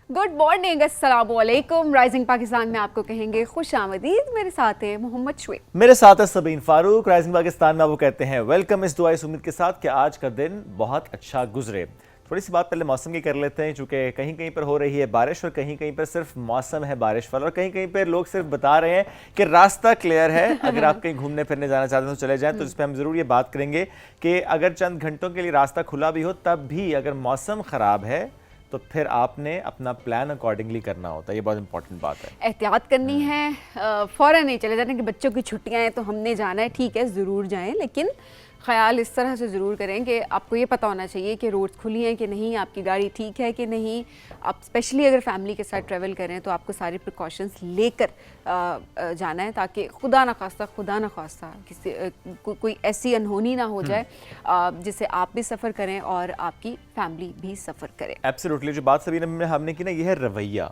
Good morning, अस्सलाम वालेकुम। Rising Pakistan में आपको कहेंगे खुश आमदीद। मेरे साथ है मोहम्मद शुएब, मेरे साथ है सबीन फारूक। राइजिंग पाकिस्तान में आपको कहते हैं वेलकम। इस दुआ इस उम्मीद के साथ कि आज का दिन बहुत अच्छा गुजरे। थोड़ी सी बात पहले मौसम की कर लेते हैं, चूँकि कहीं कहीं पर हो रही है बारिश और कहीं कहीं पर सिर्फ मौसम है बारिश वाला, और कहीं कहीं पर लोग सिर्फ बता रहे हैं कि रास्ता क्लियर है, अगर आप कहीं घूमने फिरने जाना चाहते हैं तो चले जाएं। तो इस पर हम ज़रूर ये बात करेंगे कि अगर चंद घंटों के लिए रास्ता खुला भी हो तब भी अगर मौसम ख़राब है तो फिर आपने अपना प्लान अकॉर्डिंगली करना होता है। ये बहुत इंपॉर्टेंट बात है, एहतियात करनी है। फ़ौरन नहीं चले जाते कि बच्चों की छुट्टियां हैं तो हमने जाना है, ठीक है ज़रूर जाएं, लेकिन ख्याल इस तरह से ज़रूर करें कि आपको ये पता होना चाहिए कि रोड्स खुली हैं कि नहीं, आपकी गाड़ी ठीक है कि नहीं। आप स्पेशली अगर फैमिली के साथ ट्रैवल करें तो आपको सारे प्रिकॉशंस लेकर जाना है, ताकि खुदा न खास्ता किसी कोई ऐसी अनहोनी ना हो जाए जिससे आप भी सफ़र करें और आपकी फैमिली भी सफ़र करे। एब्सोल्युटली। जो बात सभी ने हमने की ना, ये है रवैया।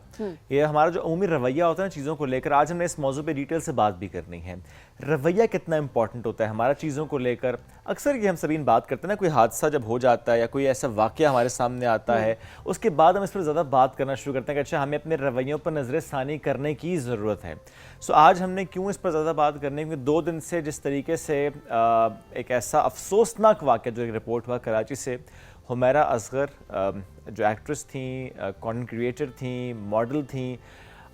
ये हमारा जो उम्मी रवैया होता है ना चीज़ों को लेकर, आज हमने इस मौजू पे डिटेल से बात भी करनी है। रवैया कितना इंपॉर्टेंट होता है हमारा चीज़ों को लेकर। अक्सर ये हम सभी बात करते हैं ना, कोई हादसा जब हो जाता है या कोई ऐसा वाक़या हमारे सामने आता है, उसके बाद हम इस पर ज़्यादा बात करना शुरू करते हैं कि अच्छा हमें अपने रवैयों पर नज़र षानी करने की ज़रूरत है। सो आज हमने क्यों इस पर ज़्यादा बात करनी है, क्योंकि 2 दिन से जिस तरीके से एक ऐसा अफसोसनाक वाक़या जो एक रिपोर्ट हुआ कराची से, हुमैरा असगर जो एक्ट्रेस थी, कंटेंट क्रिएटर थी, मॉडल थी,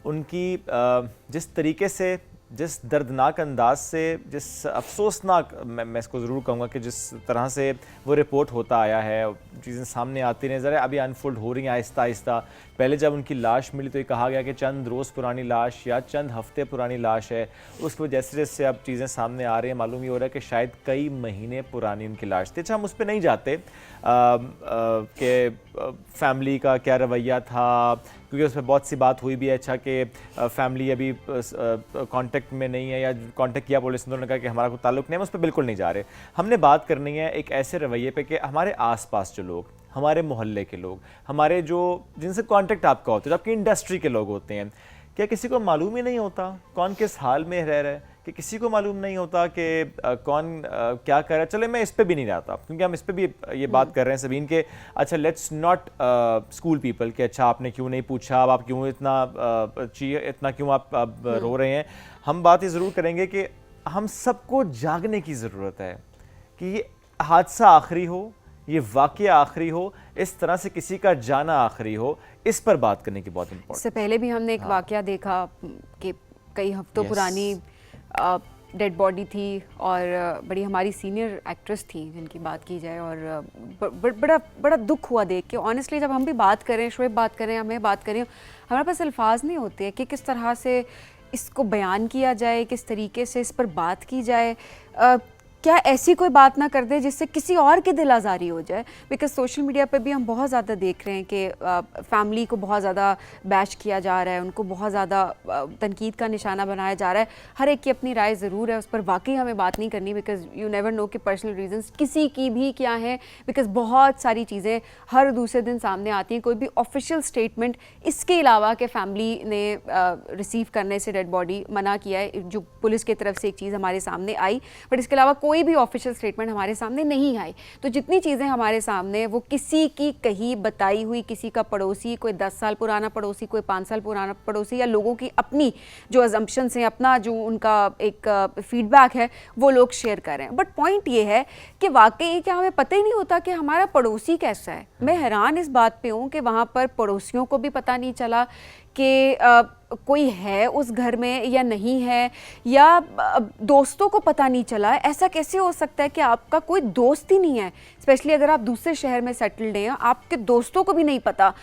उनकी जिस तरीके से, जिस दर्दनाक अंदाज से, जिस अफसोसनाक, मैं इसको ज़रूर कहूँगा कि जिस तरह से वो रिपोर्ट होता आया है, चीज़ें सामने आती नज़र है, अभी अनफोल्ड हो रही हैं आहिस्ता आहिस्ता। पहले जब उनकी लाश मिली तो ये कहा गया कि चंद रोज़ पुरानी लाश या चंद हफ्ते पुरानी लाश है। उसको जैसे जैसे अब चीज़ें सामने आ रही हैं, मालूम ये हो रहा है कि शायद कई महीने पुरानी उनकी लाश थी। अच्छा, हम उस पर नहीं जाते कि फैमिली का क्या रवैया था, क्योंकि उस पर बहुत सी बात हुई भी है। अच्छा कि फैमिली अभी कांटेक्ट में नहीं है या कांटेक्ट किया पुलिस ने, उन्होंने कहा कि हमारा कोई ताल्लुक नहीं है, हम उस पर बिल्कुल नहीं जा रहे। हमने बात करनी है एक ऐसे रवैये पे कि हमारे आसपास जो लोग, हमारे मोहल्ले के लोग, हमारे जो जिनसे कांटेक्ट आपका होता है, जो आपकी इंडस्ट्री के लोग होते हैं, क्या किसी को मालूम ही नहीं होता कौन किस हाल में रह रहा है, कि किसी को मालूम नहीं होता कि कौन क्या कर रहा है। चले मैं इस पे भी नहीं जाता, क्योंकि हम इस पे भी ये बात कर रहे हैं सबीन के। अच्छा, लेट्स नॉट स्कूल पीपल कि अच्छा आपने क्यों नहीं पूछा, अब आप क्यों इतना क्यों आप रो रहे हैं। हम बात ये ज़रूर करेंगे कि हम सबको जागने की ज़रूरत है कि ये हादसा आखिरी हो, ये वाक़या आखिरी हो, इस तरह से किसी का जाना आखिरी हो। इस पर बात करने की बहुत इंपॉर्टेंट। इससे पहले भी हमने एक वाक़या देखा कि कई हफ्तों पुरानी डेड बॉडी थी और बड़ी हमारी सीनियर एक्ट्रेस थी जिनकी बात की जाए, और बड़ा दुख हुआ देख के। ऑनेस्टली जब हम भी बात करें, शुएब बात करें, हमें बात करें, हमारे पास अल्फाज नहीं होते कि किस तरह से इसको बयान किया जाए, किस तरीके से इस पर बात की जाए। क्या ऐसी कोई बात ना कर दे जिससे किसी और की दिल आज़ारी हो जाए। बिकॉज सोशल मीडिया पे भी हम बहुत ज़्यादा देख रहे हैं कि फैमिली को बहुत ज़्यादा बैश किया जा रहा है, उनको बहुत ज़्यादा तनकीद का निशाना बनाया जा रहा है। हर एक की अपनी राय ज़रूर है, उस पर वाकई हमें बात नहीं करनी, बिकॉज यू नेवर नो कि पर्सनल रीजंस किसी की भी क्या है। बिकॉज बहुत सारी चीज़ें हर दूसरे दिन सामने आती हैं। कोई भी ऑफिशियल स्टेटमेंट इसके अलावा कि फैमिली ने रिसीव करने से डेड बॉडी मना किया है, जो पुलिस की तरफ से एक चीज़ हमारे सामने आई, बट इसके अलावा कोई भी ऑफिशियल स्टेटमेंट हमारे सामने नहीं आई। तो जितनी चीज़ें हमारे सामने, वो किसी की कही बताई हुई, किसी का पड़ोसी, कोई 10 साल पुराना पड़ोसी, कोई 5 साल पुराना पड़ोसी, या लोगों की अपनी जो अजम्पशंस हैं, अपना जो उनका एक फीडबैक है, वो लोग शेयर कर रहे हैं। बट पॉइंट ये है कि वाकई क्या हमें पता ही नहीं होता कि हमारा पड़ोसी कैसा है। मैं हैरान इस बात पे हूँ कि वहाँ पर पड़ोसियों को भी पता नहीं चला कि कोई है उस घर में या नहीं है, या दोस्तों को पता नहीं चला। ऐसा कैसे हो सकता है कि आपका कोई दोस्त ही नहीं है, स्पेशली अगर आप दूसरे शहर में सेटल्ड हैं, आपके दोस्तों को भी नहीं पता।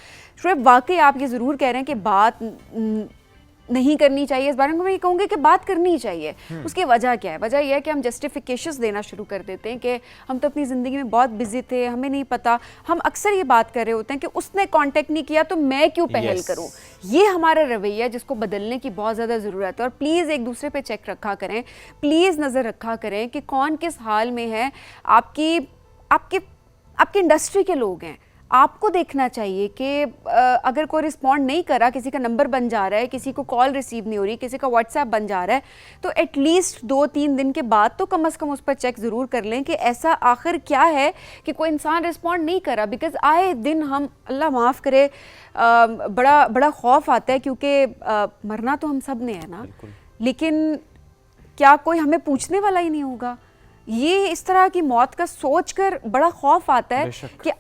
शुएब, वाकई आप ये ज़रूर कह रहे हैं कि बात नहीं करनी चाहिए, इस बारे में मैं ये कहूँगी कि बात करनी चाहिए। उसकी वजह क्या है? वजह यह है कि हम जस्टिफिकेशंस देना शुरू कर देते हैं कि हम तो अपनी ज़िंदगी में बहुत बिजी थे, हमें नहीं पता। हम अक्सर ये बात कर रहे होते हैं कि उसने कांटेक्ट नहीं किया तो मैं क्यों पहल करूँ। ये हमारा रवैया जिसको बदलने की बहुत ज़्यादा ज़रूरत है। और प्लीज़ एक दूसरे पे चेक रखा करें, प्लीज़ नज़र रखा करें कि कौन किस हाल में है। आपकी इंडस्ट्री के लोग हैं, आपको देखना चाहिए कि अगर कोई रिस्पॉन्ड नहीं करा, किसी का नंबर बन जा रहा है, किसी को कॉल रिसीव नहीं हो रही, किसी का व्हाट्सएप बन जा रहा है, तो एटलीस्ट 2-3 दिन के बाद तो कम से कम उस पर चेक ज़रूर कर लें कि ऐसा आखिर क्या है कि कोई इंसान रिस्पॉन्ड नहीं करा। बिकॉज आए दिन हम, अल्लाह माफ़ करे, बड़ा बड़ा खौफ आता है, क्योंकि मरना तो हम सब ने है ना, लेकिन क्या कोई हमें पूछने वाला ही नहीं होगा? ये इस तरह की मौत का सोचकर बड़ा खौफ आता है कि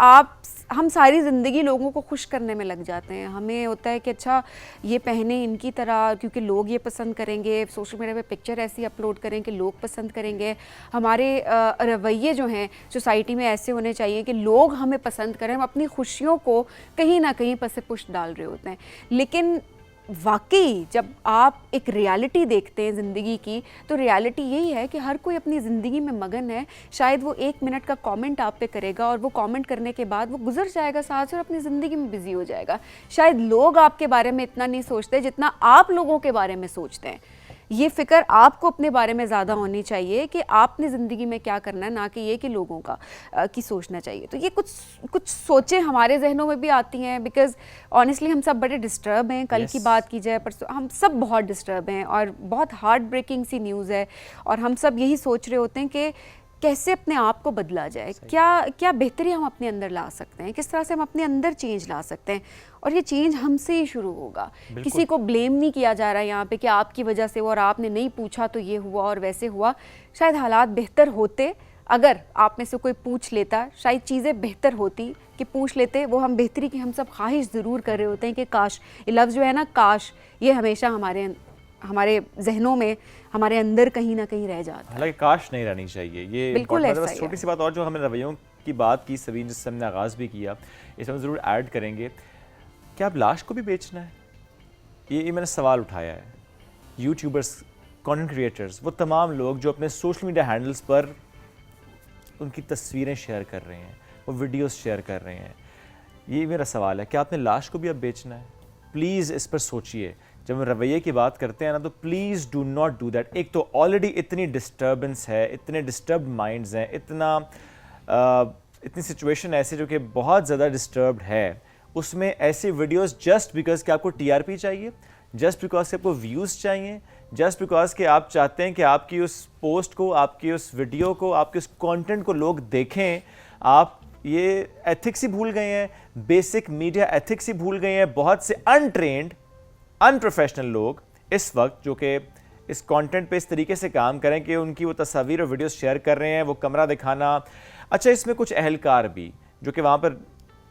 हम सारी ज़िंदगी लोगों को खुश करने में लग जाते हैं। हमें होता है कि अच्छा ये पहने इनकी तरह, क्योंकि लोग ये पसंद करेंगे, सोशल मीडिया पे पिक्चर ऐसी अपलोड करें कि लोग पसंद करेंगे, हमारे रवैये जो हैं सोसाइटी में ऐसे होने चाहिए कि लोग हमें पसंद करें। हम अपनी खुशियों को कहीं ना कहीं पसे पुष्ट डाल रहे होते हैं। लेकिन वाकई जब आप एक रियलिटी देखते हैं ज़िंदगी की, तो रियलिटी यही है कि हर कोई अपनी ज़िंदगी में मगन है। शायद वो 1 मिनट का कमेंट आप पे करेगा और वो कमेंट करने के बाद वो गुजर जाएगा साथ से और अपनी ज़िंदगी में बिजी हो जाएगा। शायद लोग आपके बारे में इतना नहीं सोचते जितना आप लोगों के बारे में सोचते हैं। ये फ़िक्र आपको अपने बारे में ज़्यादा होनी चाहिए कि आपने ज़िंदगी में क्या करना है, ना कि ये कि लोगों का की सोचना चाहिए। तो ये कुछ सोचें हमारे जहनों में भी आती हैं, बिकॉज़ ऑनेस्टली हम सब बड़े डिस्टर्ब हैं। कल की बात की जाए, परसों, हम सब बहुत डिस्टर्ब हैं और बहुत हार्ट ब्रेकिंग सी न्यूज़ है, और हम सब यही सोच रहे होते हैं कि कैसे अपने आप को बदला जाए, क्या बेहतरी हम अपने अंदर ला सकते हैं, किस तरह से हम अपने अंदर चेंज ला सकते हैं। और ये चेंज हमसे ही शुरू होगा। किसी को ब्लेम नहीं किया जा रहा है यहाँ पे कि आपकी वजह से हुआ और आपने नहीं पूछा तो ये हुआ और वैसे हुआ। शायद हालात बेहतर होते अगर आप में से कोई पूछ लेता, शायद चीज़ें बेहतर होती कि पूछ लेते। वो हम बेहतरी की हम सब ख्वाहिश ज़रूर कर रहे होते हैं कि काश, ये लफ्ज़ जो है ना काश, ये हमेशा हमारे जहनों में, हमारे अंदर कहीं ना कहीं रह जाता है। हालांकि काश नहीं रहनी चाहिए, ये बिल्कुल ऐसा ही है। छोटी सी बात और जो हमने रवैयों की बात की सभी, जिससे हमने आगाज़ भी किया, इसमें ज़रूर ऐड करेंगे, क्या अब लाश को भी बेचना है? ये मैंने सवाल उठाया है। यूट्यूबर्स, कंटेंट क्रिएटर्स, वो तमाम लोग जो अपने सोशल मीडिया हैंडल्स पर उनकी तस्वीरें शेयर कर रहे हैं, वो वीडियोस शेयर कर रहे हैं, ये मेरा सवाल है, क्या आपने लाश को भी अब बेचना है? प्लीज़ इस पर सोचिए। जब हम रवैये की बात करते हैं ना, तो please do not do that. एक तो ऑलरेडी इतनी डिस्टर्बेंस है, इतने डिस्टर्ब्ड माइंड्स हैं, इतनी सिचुएशन ऐसी जो कि बहुत ज़्यादा डिस्टर्ब्ड है, उसमें ऐसी वीडियोस जस्ट बिकॉज कि आपको टीआरपी चाहिए, जस्ट बिकॉज कि आपको व्यूज़ चाहिए, जस्ट बिकॉज कि आप चाहते हैं कि आपकी उस पोस्ट को, आपकी उस वीडियो को, आपके उस कंटेंट को लोग देखें, आप ये एथिक्स ही भूल गए हैं, बेसिक मीडिया एथिक्स ही भूल गए हैं। बहुत से अनट्रेंड, अनप्रोफेशनल लोग इस वक्त जो कि इस कंटेंट पे इस तरीके से काम करें कि उनकी वो तस्वीर और वीडियोस शेयर कर रहे हैं, वो कमरा दिखाना। अच्छा, इसमें कुछ अहलकार भी जो कि वहाँ पर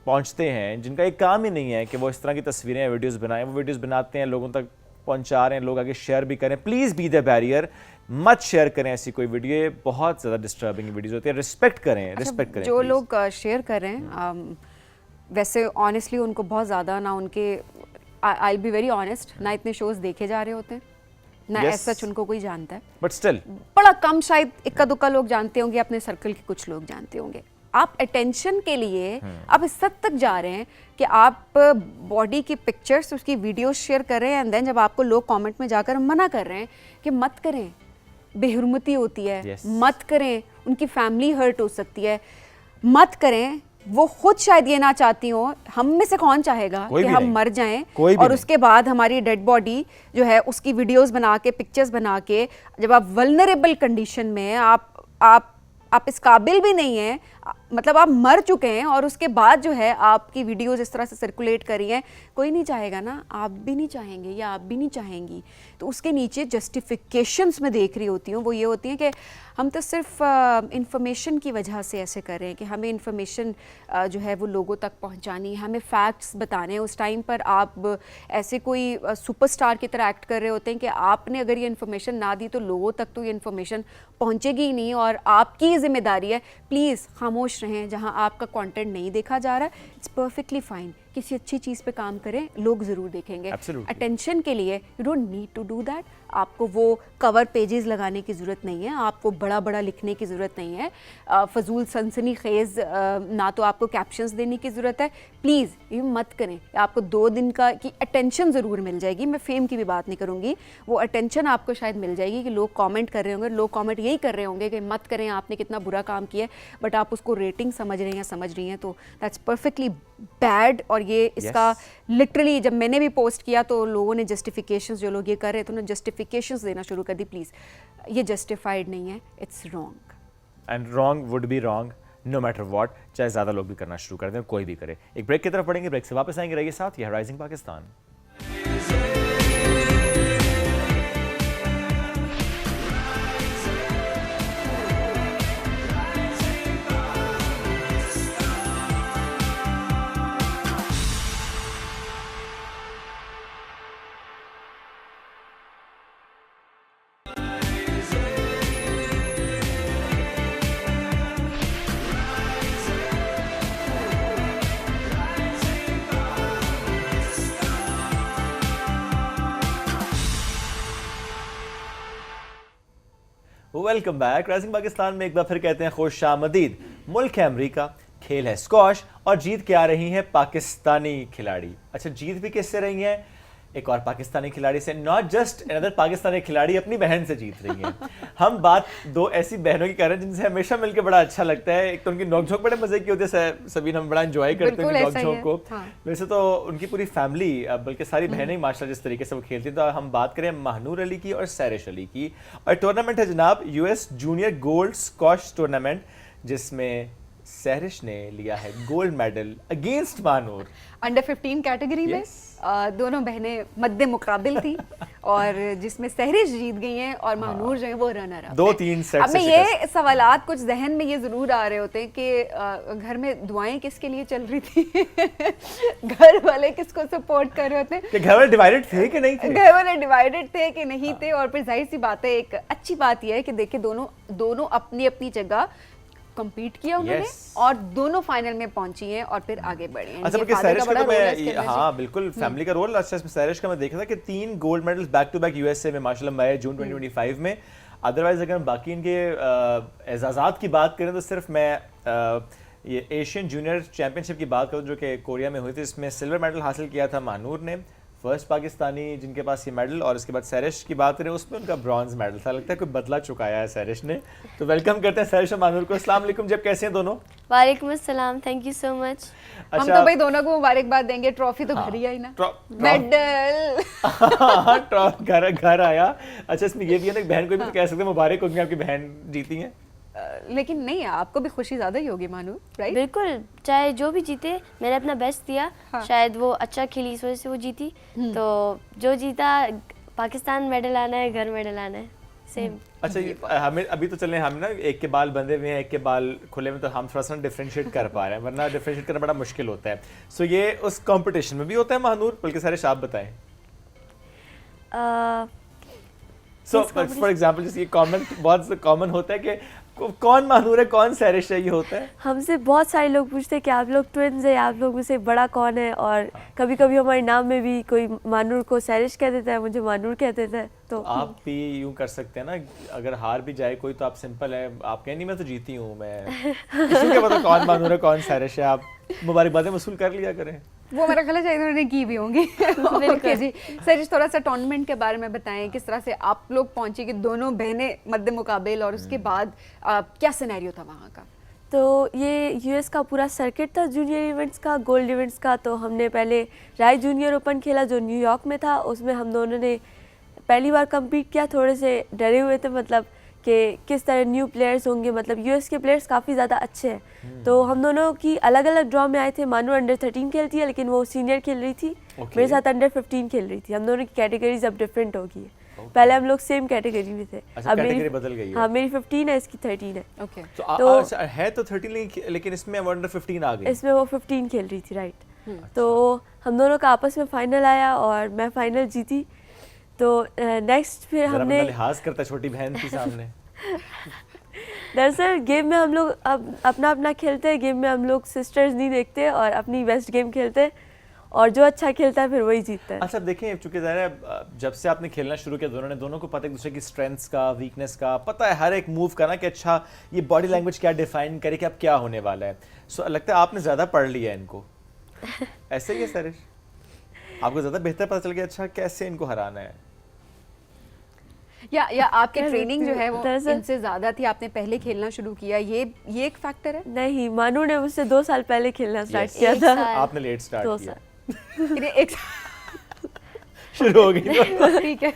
पहुँचते हैं, जिनका एक काम ही नहीं है कि वो इस तरह की तस्वीरें या वीडियोस बनाएं, वो वीडियोस बनाते हैं, लोगों तक पहुँचा रहे हैं, लोग आगे शेयर भी करें। प्लीज़ बी द बैरियर, मत शेयर करें ऐसी कोई वीडियो, ये बहुत ज़्यादा डिस्टर्बिंग वीडियोस होती है। रिस्पेक्ट करें, रिस्पेक्ट करें। जो लोग शेयर कर रहे हैं, वैसे ऑनेस्टली उनको बहुत ज़्यादा ना, उनके आई बी वेरी ऑनेस्ट, ना इतने शोज देखे जा रहे होते हैं, ना ऐसा सच उनको कोई जानता है, बट स्टिल बड़ा कम, शायद इक्का दुक्का लोग जानते होंगे, अपने सर्कल के कुछ लोग जानते होंगे। आप अटेंशन के लिए आप इस हद तक जा रहे हैं कि आप बॉडी की पिक्चर्स, उसकी वीडियोस शेयर कर रहे हैं, एंड देन जब आपको लोग कमेंट में जाकर मना कर रहे हैं कि मत करें, बेहुरमती होती है, मत करें, उनकी फैमिली हर्ट हो सकती है, मत करें। वो खुद शायद ये ना चाहती हो, हम में से कौन चाहेगा कि हम मर जाएं और उसके बाद हमारी डेड बॉडी जो है उसकी वीडियोस बना के, पिक्चर्स बना के, जब आप वल्नरेबल कंडीशन में, आप इस काबिल भी नहीं हैं, मतलब आप मर चुके हैं, और उसके बाद जो है आपकी वीडियोस इस तरह से सर्कुलेट करी हैं, कोई नहीं चाहेगा ना, आप भी नहीं चाहेंगे या आप भी नहीं चाहेंगी। तो उसके नीचे जस्टिफिकेशंस में देख रही होती हूँ, वो ये होती हैं कि हम तो सिर्फ इंफॉर्मेशन की वजह से ऐसे कर रहे हैं कि हमें इंफॉर्मेशन जो है वो लोगों तक पहुंचानी है, हमें फैक्ट्स बताने हैं। उस टाइम पर आप ऐसे कोई सुपरस्टार की तरह एक्ट कर रहे होते हैं कि आपने अगर ये इन्फॉर्मेशन ना दी तो लोगों तक तो ये इन्फॉर्मेशन पहुंचेगी ही नहीं, और आपकी जिम्मेदारी है। प्लीज़ खामोश रहें जहां आपका कंटेंट नहीं देखा जा रहा है, इट्स परफेक्टली फाइन। किसी अच्छी चीज़ पे काम करें, लोग ज़रूर देखेंगे। अटेंशन के लिए you don't need to do that. आपको वो कवर पेजेस लगाने की ज़रूरत नहीं है, आपको बड़ा बड़ा लिखने की ज़रूरत नहीं है, फजूल सनसनी खेज़ ना तो आपको कैप्शंस देने की ज़रूरत है। प्लीज़ ये मत करें। आपको 2 दिन की अटेंशन ज़रूर मिल जाएगी, मैं फेम की भी बात नहीं करूँगी, वो अटेंशन आपको शायद मिल जाएगी कि लोग कमेंट कर रहे होंगे, लोग कमेंट यही कर रहे होंगे कि मत करें, आपने कितना बुरा काम किया है, बट आप उसको रेटिंग समझ रहे हैं या समझ रही हैं, तो दैट्स परफेक्टली बैड, और ये इसका लिटरली जब मैंने भी पोस्ट किया तो लोगों ने जस्टिफिकेशंस, जो लोग ये कर रहे थे उन्होंने जस्टिफिकेशंस देना शुरू कर दी। प्लीज़, ये जस्टिफाइड नहीं है, it's wrong, and wrong would be wrong no matter what, चाहे ज़्यादा लोग भी करना शुरू कर दें, कोई भी करे। एक ब्रेक की तरफ पढ़ेंगे, ब्रेक से वापस आएंगे, रहिए साथ, यह rising Pakistan. Welcome back. Rising Pakistan में एक बार फिर कहते हैं खुश आमदीद। मुल्क है अमरीका, खेल है स्क्वॉश और जीत के आ रही हैं पाकिस्तानी खिलाड़ी। अच्छा, जीत भी किससे रही हैं? एक और पाकिस्तानी खिलाड़ी से, नॉट जस्ट अनदर पाकिस्तानी खिलाड़ी, अपनी बहन से जीत रही हैं। हम बात दो ऐसी बहनों की कर रहे हैं जिनसे हमेशा मिलकर बड़ा अच्छा लगता है। एक तो उनकी नोकझोंक बड़े मजे की होती है, सभी हम बड़ा एंजॉय करते हैं नोकझोंक को। हाँ। वैसे तो उनकी पूरी फैमिली, बल्कि सारी बहनें ही माशाल्लाह जिस तरीके से वो खेलती हैं। तो हम बात करें महानूर अली की और सैरिश अली की, और टूर्नामेंट है जनाब US junior gold squash tournament, जिसमें सैरिश ने लिया है gold medal against Mahnoor. Under 15 category में दोनों बहनें मद्दे मुकाबिल थी और जिसमें सहरिश जीत गई हैं और महानूर जो है वो रनर अप। 2-3 सेट अब में ये सवालात कुछ जहन में ये जरूर आ रहे होते हैं कि घर में दुआएं किसके लिए चल रही थी घर वाले किसको सपोर्ट कर रहे होते हैं, कि घर वाले डिवाइडेड थे कि नहीं थे, घर वाले डिवाइडेड थे कि नहीं थे। और फिर जाहिर सी बात है, एक अच्छी बात यह है कि देखिए दोनों अपनी अपनी जगह कम्पीट किया उन्होंने और दोनों फाइनल में पहुंची हैं और फिर आगे बढ़े हैं। अच्छा, क्योंकि सैरिश का तो मैं, हाँ बिल्कुल फैमिली का रोल अच्छा इसमें। सैरिश का मैं देखा था कि 3 gold medals back to back USA में माशाल्लाह मई जून 2025 में। अदरवाइज अगर बाकी इनके एजाज़ात की बात करें तो सिर्फ मैं ये एशियन जूनियर चैंपियनशिप की बात करूँ जो कि कोरिया में हुई थी, इसमें सिल्वर मेडल हासिल किया था महानूर ने, फर्स्ट पाकिस्तानी जिनके पास ये मेडल। और इसके बाद सैरिश की बात करें उसमें उनका ब्रॉन्ज मेडल था। लगता है कोई बदला चुकाया है सैरिश ने। तो वेलकम करते हैं सैरिश और महानूर को। अस्सलाम वालेकुम, जब कैसे हैं दोनों? वालेकुम अस्सलाम, थैंक यू सो मच। हम तो भाई दोनों को मुबारकबाद देंगे, ट्रॉफी तो घर ही आई ना, मेडल घर आया। अच्छा, इसमें ये भी है ना, बहन को भी तो कह सकते हैं मुबारक होगी आपकी बहन जीती है, लेकिन नहीं, आपको भी खुशी ज्यादा ही होगी मानू, राइट? बिल्कुल, चाहे जो भी जीते, मैंने अपना बेस्ट दिया। हाँ। शायद वो अच्छा खेली इस वजह से वो जीती, तो जो जीता पाकिस्तान मेडल आना है, घर मेडल आना है, सेम। अच्छा, हमें अभी तो चले, हम ना एक के बाल बंधे हुए हैं, एक के बाल खुले में, तो हम थोड़ा सा डिफरेंशिएट कर पा रहे हैं, वरना डिफरेंशिएट करना बड़ा मुश्किल होता है। सो ये उस कंपटीशन में भी होता है महानूर, बल्कि सारे आप बताएं। सो फॉर एग्जांपल जैसे ये कमेंट बहुत कॉमन होता है कि कौन महानूर है कौन सैरिश है, ये होता है। हमसे बहुत सारे लोग पूछते हैं कि आप लोग ट्विन्स हैं, आप लोग में से बड़ा कौन है, और कभी कभी हमारे नाम में भी कोई महानूर को सैरिश कह देता है, मुझे महानूर कह देता है। तो आप भी यूं कर सकते हैं ना, अगर हार भी जाए कोई तो आप सिंपल है, आप कहें नहीं मैं तो जीती हूँ, मैं किसी को पता कौन महानूर है कौन सैरिश है, आप मुबारकबादें वसूल कर लिया करें। वो मेरा ख्याल है इन्होंने की भी होंगी। ओके जी, सर थोड़ा सा टूर्नामेंट के बारे में बताएं, किस तरह से आप लोग पहुंचे कि दोनों बहनें मद्दे मुकाबिल, और उसके बाद क्या सिनेरियो था वहाँ का? तो ये US का पूरा सर्किट था जूनियर इवेंट्स का, गोल्ड इवेंट्स का। तो हमने पहले राय जूनियर ओपन खेला जो न्यूयॉर्क में था, उसमें हम दोनों ने पहली बार कम्पीट किया। थोड़े से डरे हुए थे, मतलब कि किस तरह न्यू प्लेयर्स होंगे, मतलब US के प्लेयर्स काफ़ी ज़्यादा अच्छे हैं। तो हम दोनों की अलग अलग ड्रॉ में आए थे। मानू अंडर 13 खेलती है, लेकिन वो सीनियर खेल रही थी, मेरे साथ अंडर 15 खेल रही थी। हम दोनों की कैटेगरीज अब डिफरेंट होगी। पहले हम लोग सेम कैटेगरी में थे। अच्छा, अब कैटेगरी बदल गई है। हाँ, मेरी 15 है, इसकी 13 है। ओके, तो है तो 13 लेकिन इसमें अंडर 15 आ गई। इसमें वो 15 खेल रही थी, राइट। तो हम दोनों का आपस में फाइनल आया और मैं फाइनल जीती। तो नेक्स्ट फिर हमने लिहाज करता छोटी बहन के सामने। दरअसल गेम में हम लोग अब अपना अपना खेलते हैं, गेम में हम लोग सिस्टर्स नहीं देखते और अपनी बेस्ट गेम खेलते हैं, और जो अच्छा खेलता है फिर वही जीतता है। अच्छा, देखें चूंकि ज़ाहिर जब से आपने खेलना शुरू किया दोनों को पता है एक दूसरे की स्ट्रेंथ्स का, वीकनेस का पता है, हर एक मूव का ना कि अच्छा ये बॉडी लैंग्वेज क्या डिफाइन करे कि अब क्या होने वाला है। सो लगता है आपने ज़्यादा पढ़ लिया इनको, ऐसे ही है सैरिश? आपको ज़्यादा बेहतर पता चल गया अच्छा कैसे इनको हराना है? या आपकी ट्रेनिंग जो है वो दरअसल- इनसे ज़्यादा थी, आपने पहले खेलना शुरू किया, ये एक फैक्टर है? नहीं, मानू ने मुझसे 2 साल पहले खेलना स्टार्ट Yes. किया एक था। साल। आपने लेट 2 स्टार्ट किया, साल। इन्हें एक शुरू हो गई। ठीक है,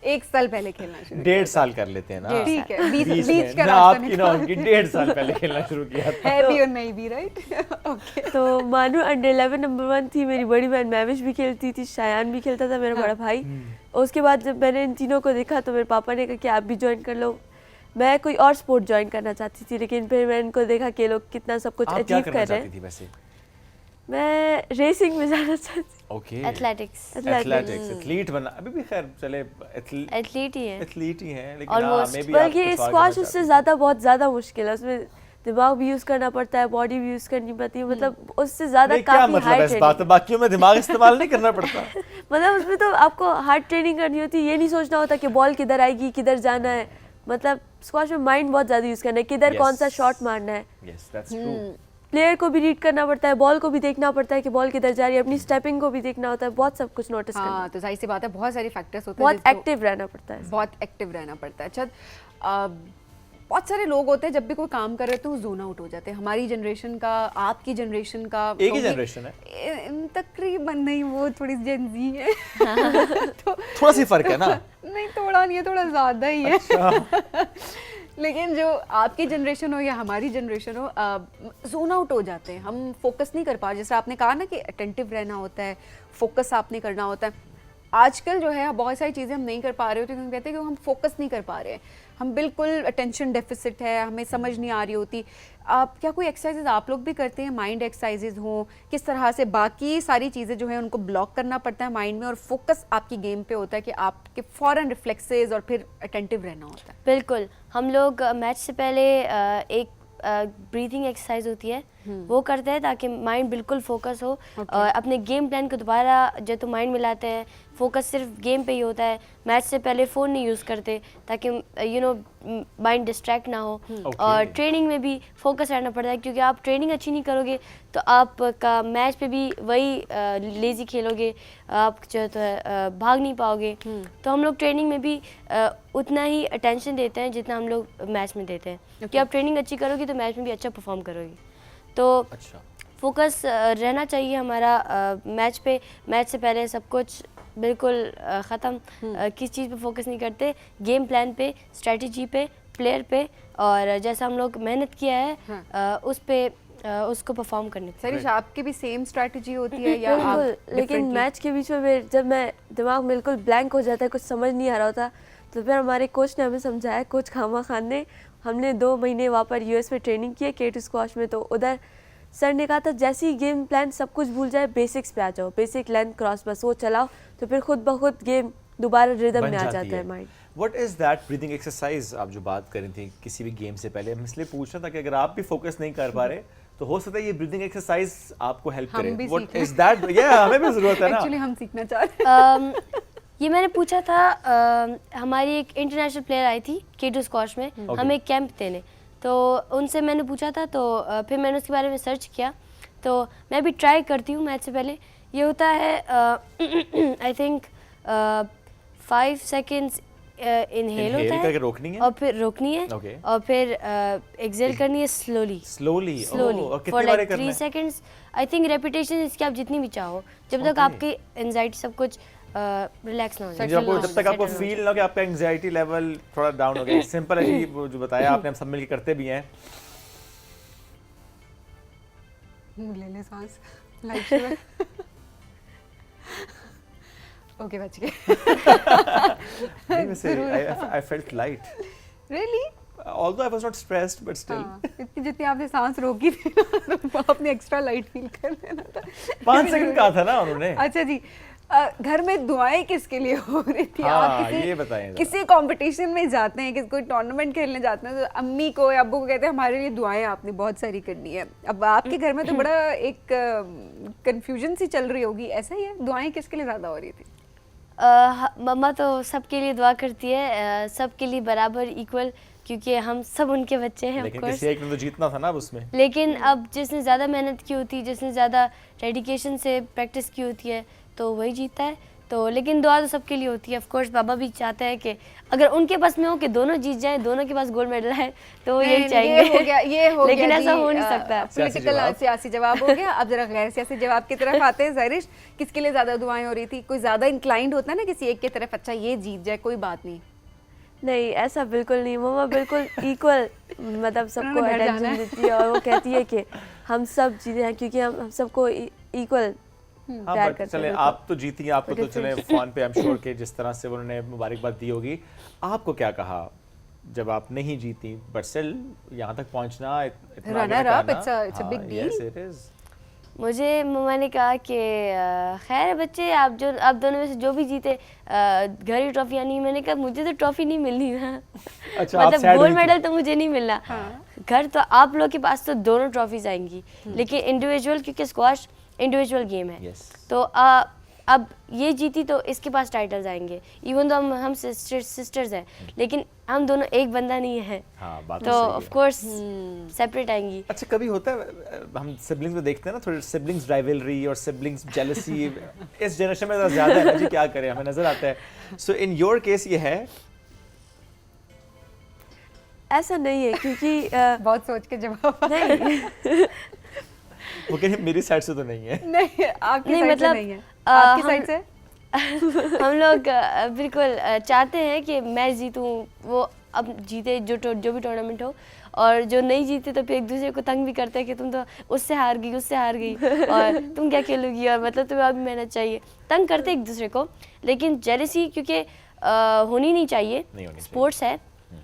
एक साल पहले खेलना शुरू 1.5 साल कर लेते हैं ना। डेढ़ ठीक है, बीच बीच बीच का में ना, रास्ता आपकी ना उनकी 1.5 साल पहले खेलना शुरू किया था। है भी और नहीं भी, राइट? ओके। तो मानू अंडर 11 नंबर 1 थी, मेरी बड़ी बहन मैविश भी खेलती थी, शायान भी खेलता था, मेरा बड़ा भाई। उसके बाद जब मैंने इन तीनों को देखा तो मेरे पापा ने कहा कि आप भी ज्वाइन कर लो। मैं कोई और स्पोर्ट ज्वाइन करना चाहती थी, लेकिन फिर मैंने इनको देखा कि ये लोग कितना सब कुछ आप क्या अचीव करना कर रहे चाहती हैं। थी वैसे? मैं रेसिंग में जाना चाहती ओके, एथलेटिक्स एथलेटिक्स, एथलीट बनना। अभी भी खैर चले एथलीट ही है। एथलीट ही हैं, लेकिन Almost. मैं भी बल्कि आप कुछ और स्क्वाश करना उससे चाहती ज़्यादा बहुत ज़्यादा मुश्किल है, उसमें दिमाग भी यूज़ करना पड़ता है, बॉडी भी यूज़ करनी पड़ती है, मतलब उससे थी। ज़्यादा नहीं, क्या काफ़ी मतलब हार्ड है इस ट्रेनिंग। बात में? बाकियों में दिमाग इस्तेमाल नहीं करना पड़ता। मतलब उसमें तो आपको हार्ड ट्रेनिंग करनी होती है, ये नहीं सोचना होता कि बॉल किधर आएगी, किधर जाना है। मतलब स्क्वाश में माइंड बहुत ज़्यादा यूज़ करना है, किधर कौन सा Yes. शॉट मारना है। Yes, that's true. प्लेयर को भी रीड करना पड़ता है, बॉल को भी देखना पड़ता है कि बॉल किधर जा रही है, अपनी स्टेपिंग को भी देखना होता है, बहुत सब कुछ नोटिस करना हाँ, है। तो जाहिर सी बात है, बहुत सारे फैक्टर्स होते हैं, बहुत जिसको- एक्टिव रहना पड़ता है। बहुत एक्टिव रहना पड़ता है। अच्छा, बहुत सारे लोग होते हैं जब भी कोई काम कर रहे होते हैं वो जोन आउट हो जाते हैं। हमारी जनरेशन का, आपकी जनरेशन का एक ही कहूँगी- जनरेशन है, तकरीबन नहीं, वो थोड़ी जेन जी है। तो थोड़ा सी फर्क है ना। नहीं, थोड़ा नहीं है, थोड़ा ज़्यादा ही है। लेकिन जो आपकी जनरेशन हो या हमारी जनरेशन हो, जोन आउट हो जाते हैं, हम फोकस नहीं कर पा। जैसे आपने कहा ना कि अटेंटिव रहना होता है, फोकस आपने करना होता है। आजकल जो है बहुत सारी चीज़ें हम नहीं कर पा रहे होते, क्योंकि कहते हैं कि हम फोकस नहीं कर पा रहे हैं, हम बिल्कुल अटेंशन डेफिसिट है, हमें समझ नहीं आ रही होती। आप क्या कोई एक्सरसाइजेज आप लोग भी करते हैं, माइंड एक्सरसाइजेज हों, किस तरह से बाकी सारी चीज़ें जो हैं उनको ब्लॉक करना पड़ता है माइंड में, और फोकस आपकी गेम पे होता है कि आपके फ़ौरन रिफ्लेक्सेस और फिर अटेंटिव रहना होता है? बिल्कुल, हम लोग मैच से पहले एक ब्रीथिंग एक्सरसाइज होती है, वो करते हैं ताकि माइंड बिल्कुल फोकस हो। और अपने गेम प्लान को दोबारा जब तो माइंड में लाते हैं, फोकस सिर्फ गेम पे ही होता है। मैच से पहले फ़ोन नहीं यूज़ करते ताकि माइंड डिस्ट्रैक्ट ना हो। और ट्रेनिंग में भी फोकस रहना पड़ता है, क्योंकि आप ट्रेनिंग अच्छी नहीं करोगे तो आपका मैच पे भी वही लेज़ी खेलोगे, आप जो तो है भाग नहीं पाओगे। तो हम लोग ट्रेनिंग में भी उतना ही अटेंशन देते हैं जितना हम लोग मैच में देते हैं, कि आप ट्रेनिंग अच्छी करोगे तो मैच में भी अच्छा परफॉर्म करोगे। तो अच्छा, फोकस रहना चाहिए हमारा मैच पे। मैच से पहले सब कुछ बिल्कुल ख़त्म, किस चीज़ पे फोकस नहीं करते, गेम प्लान पे, स्ट्रेटजी पे, प्लेयर पे, और जैसा हम लोग मेहनत किया है उस पे उसको परफॉर्म करने पे। सरिश, आपकी भी सेम स्ट्रैटेजी होती है या आप बिल्कुल, लेकिन differently? मैच के बीच में जब मैं दिमाग बिल्कुल ब्लैंक हो जाता है, कुछ समझ नहीं आ रहा होता, तो फिर हमारे कोच ने हमें समझाया, कोच खामा खान ने। हमने 2 महीने वहाँ पर यूएस में ट्रेनिंग की है K2 स्क्वाश में। तो उधर सर ने कहा था जैसे ही गेम प्लान सब कुछ भूल जाए, बेसिक्स पे आ जाओ, बेसिक लेंथ क्रॉस बस वो चलाओ, तो फिर खुद ब खुद गेम दोबारा रिदम बन में आ जाती जाता है mind. What is that breathing exercise आप जो बात कर रही थी किसी भी गेम से पहले? हम इसलिए पूछ रहे था कि अगर आप भी फोकस नहीं कर पा रहे तो हो सकता है ये ब्रीथिंग एक्सरसाइज आपको हेल्प हम करे। भी व्हाट सीखें। Is that? या हमें भी जरूरत है ना। एक्चुअली हम सीखना चाह रहे हैं। ये मैंने पूछा था, हमारी एक इंटरनेशनल प्लेयर आई थी K2 स्क्वाश में, हमें कैंप देने, तो उनसे मैंने पूछा था। तो फिर मैंने उसके बारे में सर्च किया, तो मैं भी ट्राई करती हूँ मैच से पहले। ये होता है आई थिंक 5 सेकेंड्स इनहेल होता करके है, रोकनी है और फिर रोकनी है, Okay. और फिर एक्सेल करनी है स्लोली स्लोली स्लोली और फॉर कितने बार लाइक करना 3 है? सेकेंड्स। आई थिंक रेपिटेशन इसकी आप जितनी भी चाहो, जब तक Okay. आपकी एंजाइटी सब कुछ रिलैक्स ना हो जाए, जब तक आपको फील ना हो कि आपका एंजाइटी लेवल थोड़ा डाउन हो गया। सिंपल है जी, वो जो बताया आपने, हम सब मिलकर करते भी हैं। ले ले सांस, लाइट शुगर। ओके, बच गए। नहीं, वैसे I felt light. Really? Although I was not stressed, but still. हाँ, इतनी जितनी आपने सांस रोकी थी ना, तो आपने एक्स्ट्रा लाइट फील कर लेना था। 5 सेकंड कहा था ना उन्होंने। अच्छा जी, घर में दुआएं किसके लिए हो रही थी? हाँ, आप ये बताएं जरा। किसी कंपटीशन में जाते हैं, किसी कोई टूर्नामेंट खेलने जाते हैं, तो अम्मी को या अब्बू को कहते हैं हमारे लिए दुआएं आपने बहुत सारी करनी है। अब आपके घर में तो बड़ा एक कंफ्यूजन सी चल रही होगी, ऐसा ही है? दुआएं किसके लिए ज़्यादा हो रही थी? मम्मा तो सबके लिए दुआ करती है, सबके लिए बराबर इक्वल, क्योंकि हम सब उनके बच्चे हैं लेकिन ऑफ कोर्स। किसी एक ने तो जीतना था ना अब उसमें। लेकिन अब जिसने ज़्यादा मेहनत की होती है, जिसने ज़्यादा डेडिकेशन से प्रैक्टिस की होती है, तो वही जीतता है। तो लेकिन दुआ तो सबके लिए होती है। ऑफ कोर्स पापा भी चाहते हैं कि अगर उनके पास में हो कि दोनों जीत जाएं, दोनों के पास गोल्ड मेडल है, तो वो यही नहीं, चाहेंगे। ये हो लेकिन गया ऐसा जी, हो नहीं सकता। पॉलिटिकल सियासी जवाब हो गया। अब जरा गैर सियासी जवाब की तरफ आते हैं। ज़ाहिरिश, किसके लिए ज़्यादा दुआएं हो रही थी? कोई ज़्यादा इंक्लाइंड होता है ना किसी एक की तरफ, अच्छा ये जीत जाए कोई बात नहीं। नहीं, ऐसा बिल्कुल नहीं। मम्मा बिल्कुल इक्वल, मतलब सबको उन्होंने घर जाना अटेंशन है। देती है और वो कहती है कि हम सब जीते हैं क्योंकि हम सबको इक्वल हाँ प्यार बट करते चले हैं। आप तो जीती, आपको तो चले फोन पे आई एम श्योर के जिस तरह से उन्होंने मुबारकबाद दी होगी। आपको क्या कहा जब आप नहीं जीती, बट स्टिल यहाँ तक पहुँचना, इतना आगे Runner up, तक आना, it's a big deal. yes it is। मुझे मम्मा ने कहा कि खैर है बच्चे, आप दोनों में से जो भी जीते घर ही ट्रॉफियाँ नहीं। मैंने कहा मुझे तो ट्रॉफी नहीं मिलनी ना। अच्छा, आप मतलब sad गोल्ड हुई थी? मेडल तो मुझे नहीं मिलना। घर तो आप लोग के पास तो दोनों ट्रॉफीज आएंगी, लेकिन इंडिविजुअल, क्योंकि स्क्वाश इंडिविजुअल गेम है। Yes। तो अब ये जीती तो इसके पास टाइटल्स आएंगे। इवन तो हम सिस्टर्स हैं, लेकिन हम दोनों एक बंदा नहीं है। हाँ, बात तो सही है। ऑफ कोर्स सेपरेट आएंगी। अच्छा, कभी होता है हम सिबलिंग्स में देखते हैं ना, थोड़ी सिबलिंग्स राइवलरी और सिबलिंग्स जेलसी इस जनरेशन में ज़्यादा है ना जी, क्या करें, हमें नजर आता है। सो इन योर केस ये है? ऐसा नहीं है क्योंकि बहुत सोच के जवाब नहीं वो कहीं मेरी साइड से तो नहीं है। नहीं, आपकी नहीं, साइड से मतलब, नहीं है। आपकी साइड से हम लोग बिल्कुल चाहते हैं कि मैं जीतूं, वो अब जीते जो भी टूर्नामेंट हो, और जो नहीं जीते तो फिर एक दूसरे को तंग भी करते हैं कि तुम तो उससे हार गई और तुम क्या खेलोगी, और मतलब तुम्हें और भी मेहनत चाहिए। तंग करते एक दूसरे को, लेकिन जेलसी क्योंकि होनी नहीं चाहिए। नहीं होनी स्पोर्ट्स है,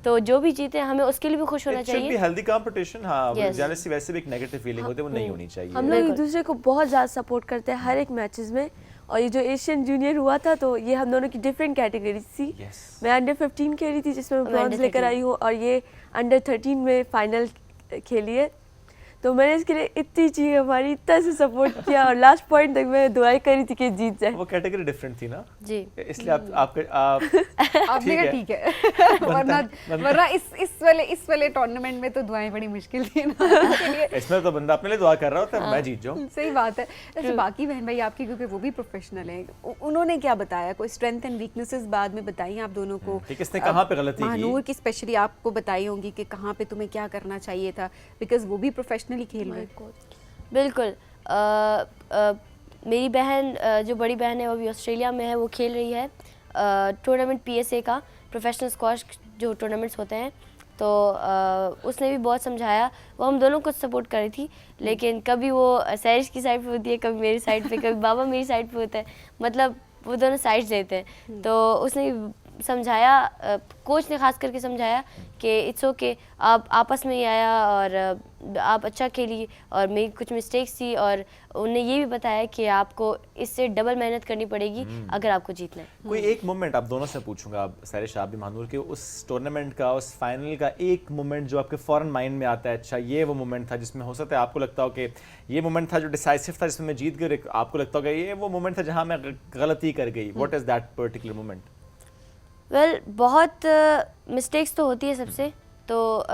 तो जो भी जीते हमें उसके लिए भी खुश होना It should be चाहिए। healthy competition। हाँ, Yes। जेलसी वैसे भी एक नेगेटिव फीलिंग होती है, वो नहीं होनी चाहिए। हम लोग एक बिल्कुल। दूसरे को बहुत ज़्यादा सपोर्ट करते हैं हर एक मैचेस में। और ये जो एशियन जूनियर हुआ था, तो ये हम दोनों की डिफरेंट कैटेगरीज थी। Yes। मैं अंडर 15 खेली थी जिसमें मैं मैं ब्रॉन्ज under लेकर 13। आई हूँ, और ये अंडर 13 में फाइनल खेली है। तो मैंने इसके लिए इतनी चीज़ हमारी इतना से सपोर्ट किया, और लास्ट पॉइंट तक मैं दुआई करी थी कि जीत जाए। वो कैटेगरी डिफरेंट थी ना, जी। इसलिए आप आपने कहा ठीक है। वरना इस वाले टूर्नामेंट में तो दुआएं बड़ी मुश्किल थी ना उसके लिए। इसमें तो बंदा अपने लिए दुआ कर रहा होता है, मैं जीत जाऊं। सही बात है। ऐसे बाकी बहन भाई आपकी, क्योंकि वो भी प्रोफेशनल हैं, उन्होंने क्या बताया? कोई स्ट्रेंथ एंड वीकनेसेस बाद में बताई आप दोनों को? कि किसने कहाँ पे गलती की? महानूर की स्पेशली आपको बताई होंगी कि कहाँ पे तुम्हें क्या करना चाहिए था, बिकॉज वो भी प्रोफेशनली खेल रहे हैं। बिल्कुल। मेरी बहन, जो बड़ी बहन है, वो भी ऑस्ट्रेलिया में है, वो खेल रही है टूर्नामेंट PSA का, प्रोफेशनल स्क्वाश जो टूर्नामेंट्स होते हैं। तो उसने भी बहुत समझाया, वो हम दोनों को सपोर्ट कर रही थी, लेकिन कभी वो सैरिश की साइड पे होती है, कभी मेरी साइड पे, कभी बाबा मेरी साइड पे होता है, मतलब वो दोनों साइड्स देते हैं। तो उसने समझाया, कोच ने खास करके समझाया कि इट्स ओके, आप आपस में ही आया और आप अच्छा खेली, और मेरी कुछ मिस्टेक्स थी, और उन्हें ये भी बताया कि आपको इससे डबल मेहनत करनी पड़ेगी अगर आपको जीतना है। कोई एक मोमेंट आप दोनों से पूछूंगा, सैरिश आप भी महानूर के, उस टूर्नामेंट का, उस फाइनल का एक मोमेंट जो आपके फौरन माइंड में आता है, अच्छा ये वो मोमेंट था जिसमें हो सकता है आपको लगता हो कि ये मोमेंट था जो डिसाइसिव था, जिसमें मैं जीत गई, आपको लगता होगा ये वो मोमेंट था जहां मैं गलती कर गई। What is that particular moment? Well, बहुत मिस्टेक्स तो होती है सबसे, तो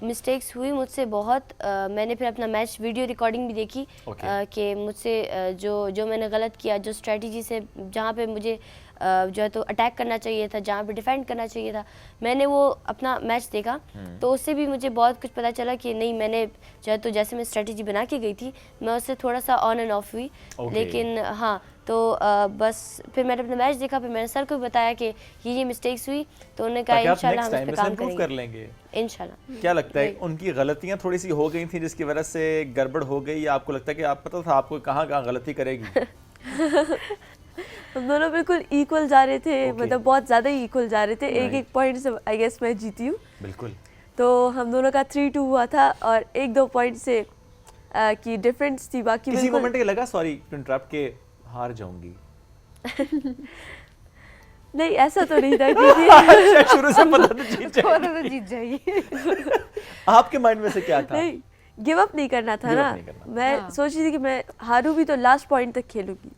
मिस्टेक्स हुई मुझसे बहुत। मैंने फिर अपना मैच वीडियो रिकॉर्डिंग भी देखी कि मुझसे जो मैंने गलत किया, जो स्ट्रेटजी से जहाँ पे मुझे जो है तो अटैक करना चाहिए था, जहाँ पे डिफेंड करना चाहिए था, मैंने वो अपना मैच देखा, तो उससे भी मुझे बहुत कुछ पता चला कि नहीं, मैंने जो है तो जैसे मैं स्ट्रेटजी बना के गई थी, मैं उससे थोड़ा सा ऑन एंड ऑफ हुई। लेकिन हाँ, तो बस फिर मैंने अपना मैच देखा, फिर मैंने सर को भी बताया कि ये मिस्टेक्स हुई, तो उन्होंने कहा इंशाल्लाह हम इस पे काम कर लेंगे। इंशाल्लाह। क्या लगता है उनकी गलतियां थोड़ी सी हो गई थी जिसकी वजह से गड़बड़ हो गई, या आपको लगता है कि आप पता था आपको कहाँ गलती करेगी? हम दोनों बिल्कुल इक्वल जा रहे थे, मतलब बहुत ज़्यादा ही इक्वल जा रहे थे। एक पॉइंट से आई गेस मैं जीती हूँ। बिल्कुल। तो हम दोनों का 3-2 हुआ था, और 1-2 पॉइंट से की डिफरेंस थी। बाकी किसी मोमेंट के लगा सॉरी टू इंटरप्ट के हार जाऊंगी? नहीं, ऐसा तो नहीं था क्योंकि शुरू से पता था जीत जाएगी। आपके माइंड में से क्या था? नहीं, गिव अप नहीं करना था ना। मैं सोच रही थी कि मैं हारूं भी तो लास्ट पॉइंट तक खेलूंगी।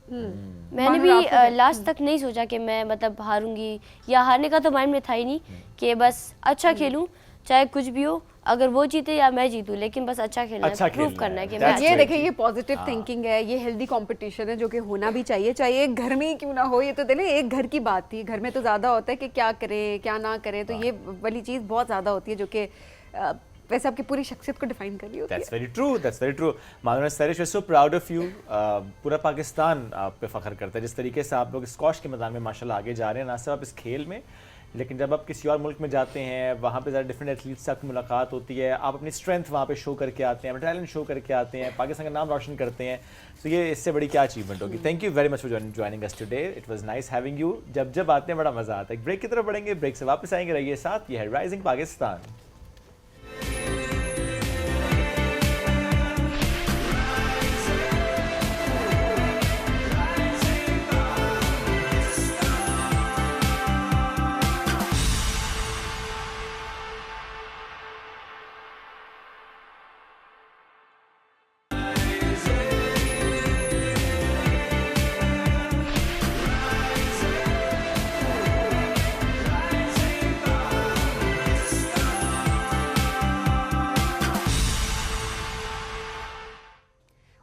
मैंने भी लास्ट तक नहीं सोचा कि मैं मतलब हारूंगी, या हारने का तो माइंड में था ही नहीं, कि बस अच्छा खेलूं, चाहे कुछ भी हो, अगर वो जीते या मैं जीतूं, लेकिन बस अच्छा खेलना है, प्रूव करना है कि मैं ये देखिए, ये पॉजिटिव थिंकिंग है, ये हेल्दी कंपटीशन है जो कि होना भी चाहिए, चाहे एक घर में ही क्यों ना हो। ये तो देखिए एक घर की बात थी, घर में तो ज़्यादा होता है कि क्या करें क्या ना करें, तो ये वाली चीज़ बहुत ज़्यादा होती है जो कि वैसे आपकी पूरी शख्सियत को डिफाइन कर रही होती है। That's very true. That's very true. मानो Sarish, we're so proud of you. पूरा पाकिस्तान आप पे फख्र करता है जिस तरीके से आप लोग स्क्वॉश के मैदान में माशाल्लाह आगे जा रहे हैं, ना सिर्फ आप इस खेल में, लेकिन जब आप किसी और मुल्क में जाते हैं, वहाँ पे ज़रा डिफरेंट एथलीट्स से आपकी मुलाकात होती है, आप अपनी स्ट्रेंथ वहाँ पे शो करके आते हैं, अपना टैलेंट शो करके आते हैं, पाकिस्तान का नाम रोशन करते हैं, तो ये इससे बड़ी क्या अचीवमेंट होगी। Thank you very much for joining us today, it was nice having you. जब आते हैं बड़ा मज़ा आता है। ब्रेक की तरफ बढ़ेंगे, ब्रेक से वापस आएंगे, रहिए साथ। ये है राइजिंग पाकिस्तान।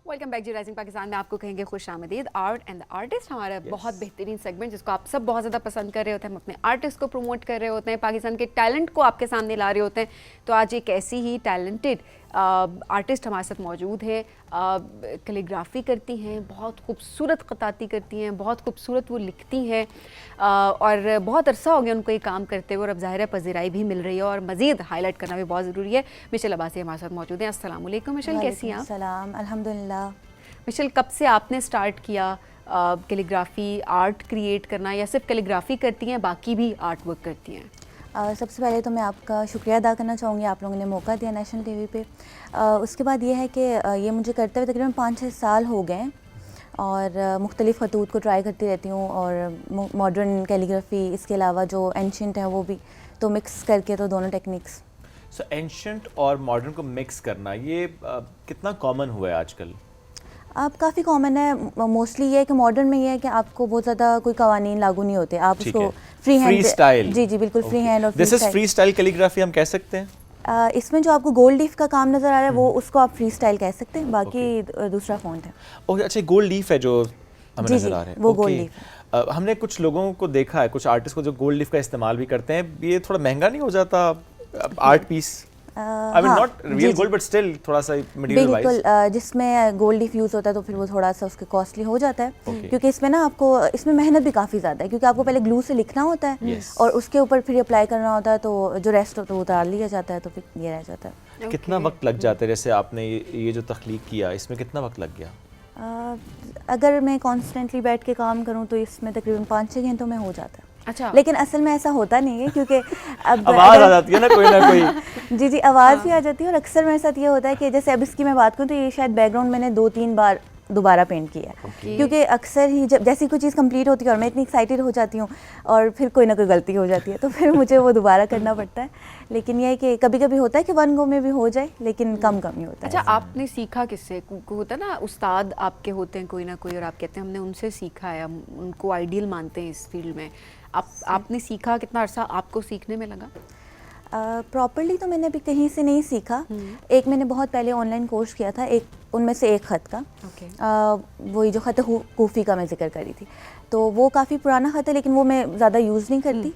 वेलकम बैक जी राइजिंग पाकिस्तान में आपको कहेंगे खुश आमदीद। आर्ट एंड द आर्टिस्ट हमारा बहुत बेहतरीन सेगमेंट जिसको आप सब बहुत ज़्यादा पसंद कर रहे होते हैं। हम अपने आर्टिस्ट को प्रमोट कर रहे होते हैं, पाकिस्तान के टैलेंट को आपके सामने ला रहे होते हैं। तो आज एक ऐसी ही टैलेंटेड आर्टिस्ट हमारे साथ मौजूद है, कैलीग्राफी करती हैं, बहुत खूबसूरत ख़ताती करती हैं, बहुत खूबसूरत वो लिखती हैं, और बहुत अरसा हो गया उनको ये काम करते हुए, और अब ज़ाहिर है पज़ीराई भी मिल रही है और मज़ीद हाईलाइट करना भी बहुत ज़रूरी है। मिशेल अब्बासी हमारे साथ मौजूद हैं। अस्सलाम वालेकुम मिशेल, कैसी हैं आप? सलाम, अल्हम्दुलिल्लाह। मिशेल, कब से आपने स्टार्ट किया कैलीग्राफी आर्ट क्रिएट करना, या सिर्फ कैलीग्राफी करती हैं बाकी भी आर्ट वर्क करती हैं? सबसे पहले तो मैं आपका शुक्रिया अदा करना चाहूँगी, आप लोगों ने मौका दिया नेशनल टीवी पे। उसके बाद ये है कि ये मुझे करते हुए तकरीबन 5-6 साल हो गए, और मुख्तलिफ़ खतूत को ट्राई करती रहती हूँ, और मॉडर्न कैलीग्राफी, इसके अलावा जो एंशियंट है वो भी, तो मिक्स करके, तो दोनों टेक्निक्स। सो एंशियंट और मॉडर्न को मिक्स करना ये कितना कॉमन हुआ है आजकल? आप काफ़ी कॉमन है। मोस्टली ये है कि मॉडर्न में ये है कि आपको बहुत ज़्यादा कोई कवानीन लागू नहीं होते, आप उसको फ्री हैंड, स्टाइल। जी जी बिल्कुल, फ्री हैंड और this is free style calligraphy हम कह सकते हैं। इसमें जो आपको गोल्ड लीफ का काम नज़र आ रहा है वो उसको आप फ्री स्टाइल कह सकते हैं, बाकी दूसरा फॉन्ट है। ओके, अच्छा, गोल्ड लीफ है जो हमें जी नजर जी, आ रहे हैं, वो ओके। गोल्ड लीफ हमने कुछ लोगों को देखा है, कुछ आर्टिस्ट को जो गोल्ड लीफ का इस्तेमाल भी करते हैं, ये थोड़ा महंगा नहीं हो जाता art piece? I mean not real gold but still थोड़ा सा मटेरियल वाइज। बिल्कुल, जिसमें गोल्ड लीफ यूज़ होता है तो फिर वो थोड़ा सा उसके कॉस्टली हो जाता है, क्योंकि इसमें ना आपको इसमें मेहनत भी काफ़ी ज़्यादा है, क्योंकि आपको पहले ग्लू से लिखना होता है और उसके ऊपर फिर अप्लाई करना होता है, तो जो रेस्ट होता है वो उतार लिया जाता है, तो फिर ये रह जाता है। कितना वक्त लग जाता है? जैसे आपने ये जो तख्लीक किया, इसमें कितना वक्त लग गया? अगर मैं कॉन्स्टेंटली बैठ के काम करूँ तो इसमें तकरीबन 5-6 घंटों में हो जाता है। अच्छा, लेकिन असल में ऐसा होता नहीं है, क्योंकि अब आवाज़ आ जाती है ना कोई जी जी, आवाज़ भी आ जाती है, और अक्सर मेरे साथ ये होता है कि जैसे अब इसकी मैं बात करूँ तो ये शायद बैकग्राउंड मैंने 2-3 बार दोबारा पेंट किया है, क्योंकि अक्सर ही जब जैसी कोई चीज़ कंप्लीट होती है और मैं इतनी एक्साइटेड हो जाती हूँ और फिर कोई ना कोई गलती हो जाती है, तो फिर मुझे वो दोबारा करना पड़ता है। लेकिन यह है कि कभी कभी होता है कि वन गो में भी हो जाए, लेकिन कम ही होता है। अच्छा, आपने सीखा किससे? होता ना उस्ताद आपके होते हैं कोई ना कोई, और आप कहते हैं हमने उनसे सीखा है, हम उनको आइडियल मानते हैं इस फील्ड में। आपने सीखा, कितना अरसा आपको सीखने में लगा? प्रॉपर्ली तो मैंने अभी कहीं से नहीं सीखा। एक मैंने बहुत पहले ऑनलाइन कोर्स किया था, उनमें से एक ख़त का, वही जो ख़त कूफ़ी का मैं जिक्र करी थी, तो वो काफ़ी पुराना ख़त है, लेकिन वो मैं ज़्यादा यूज़ नहीं करती।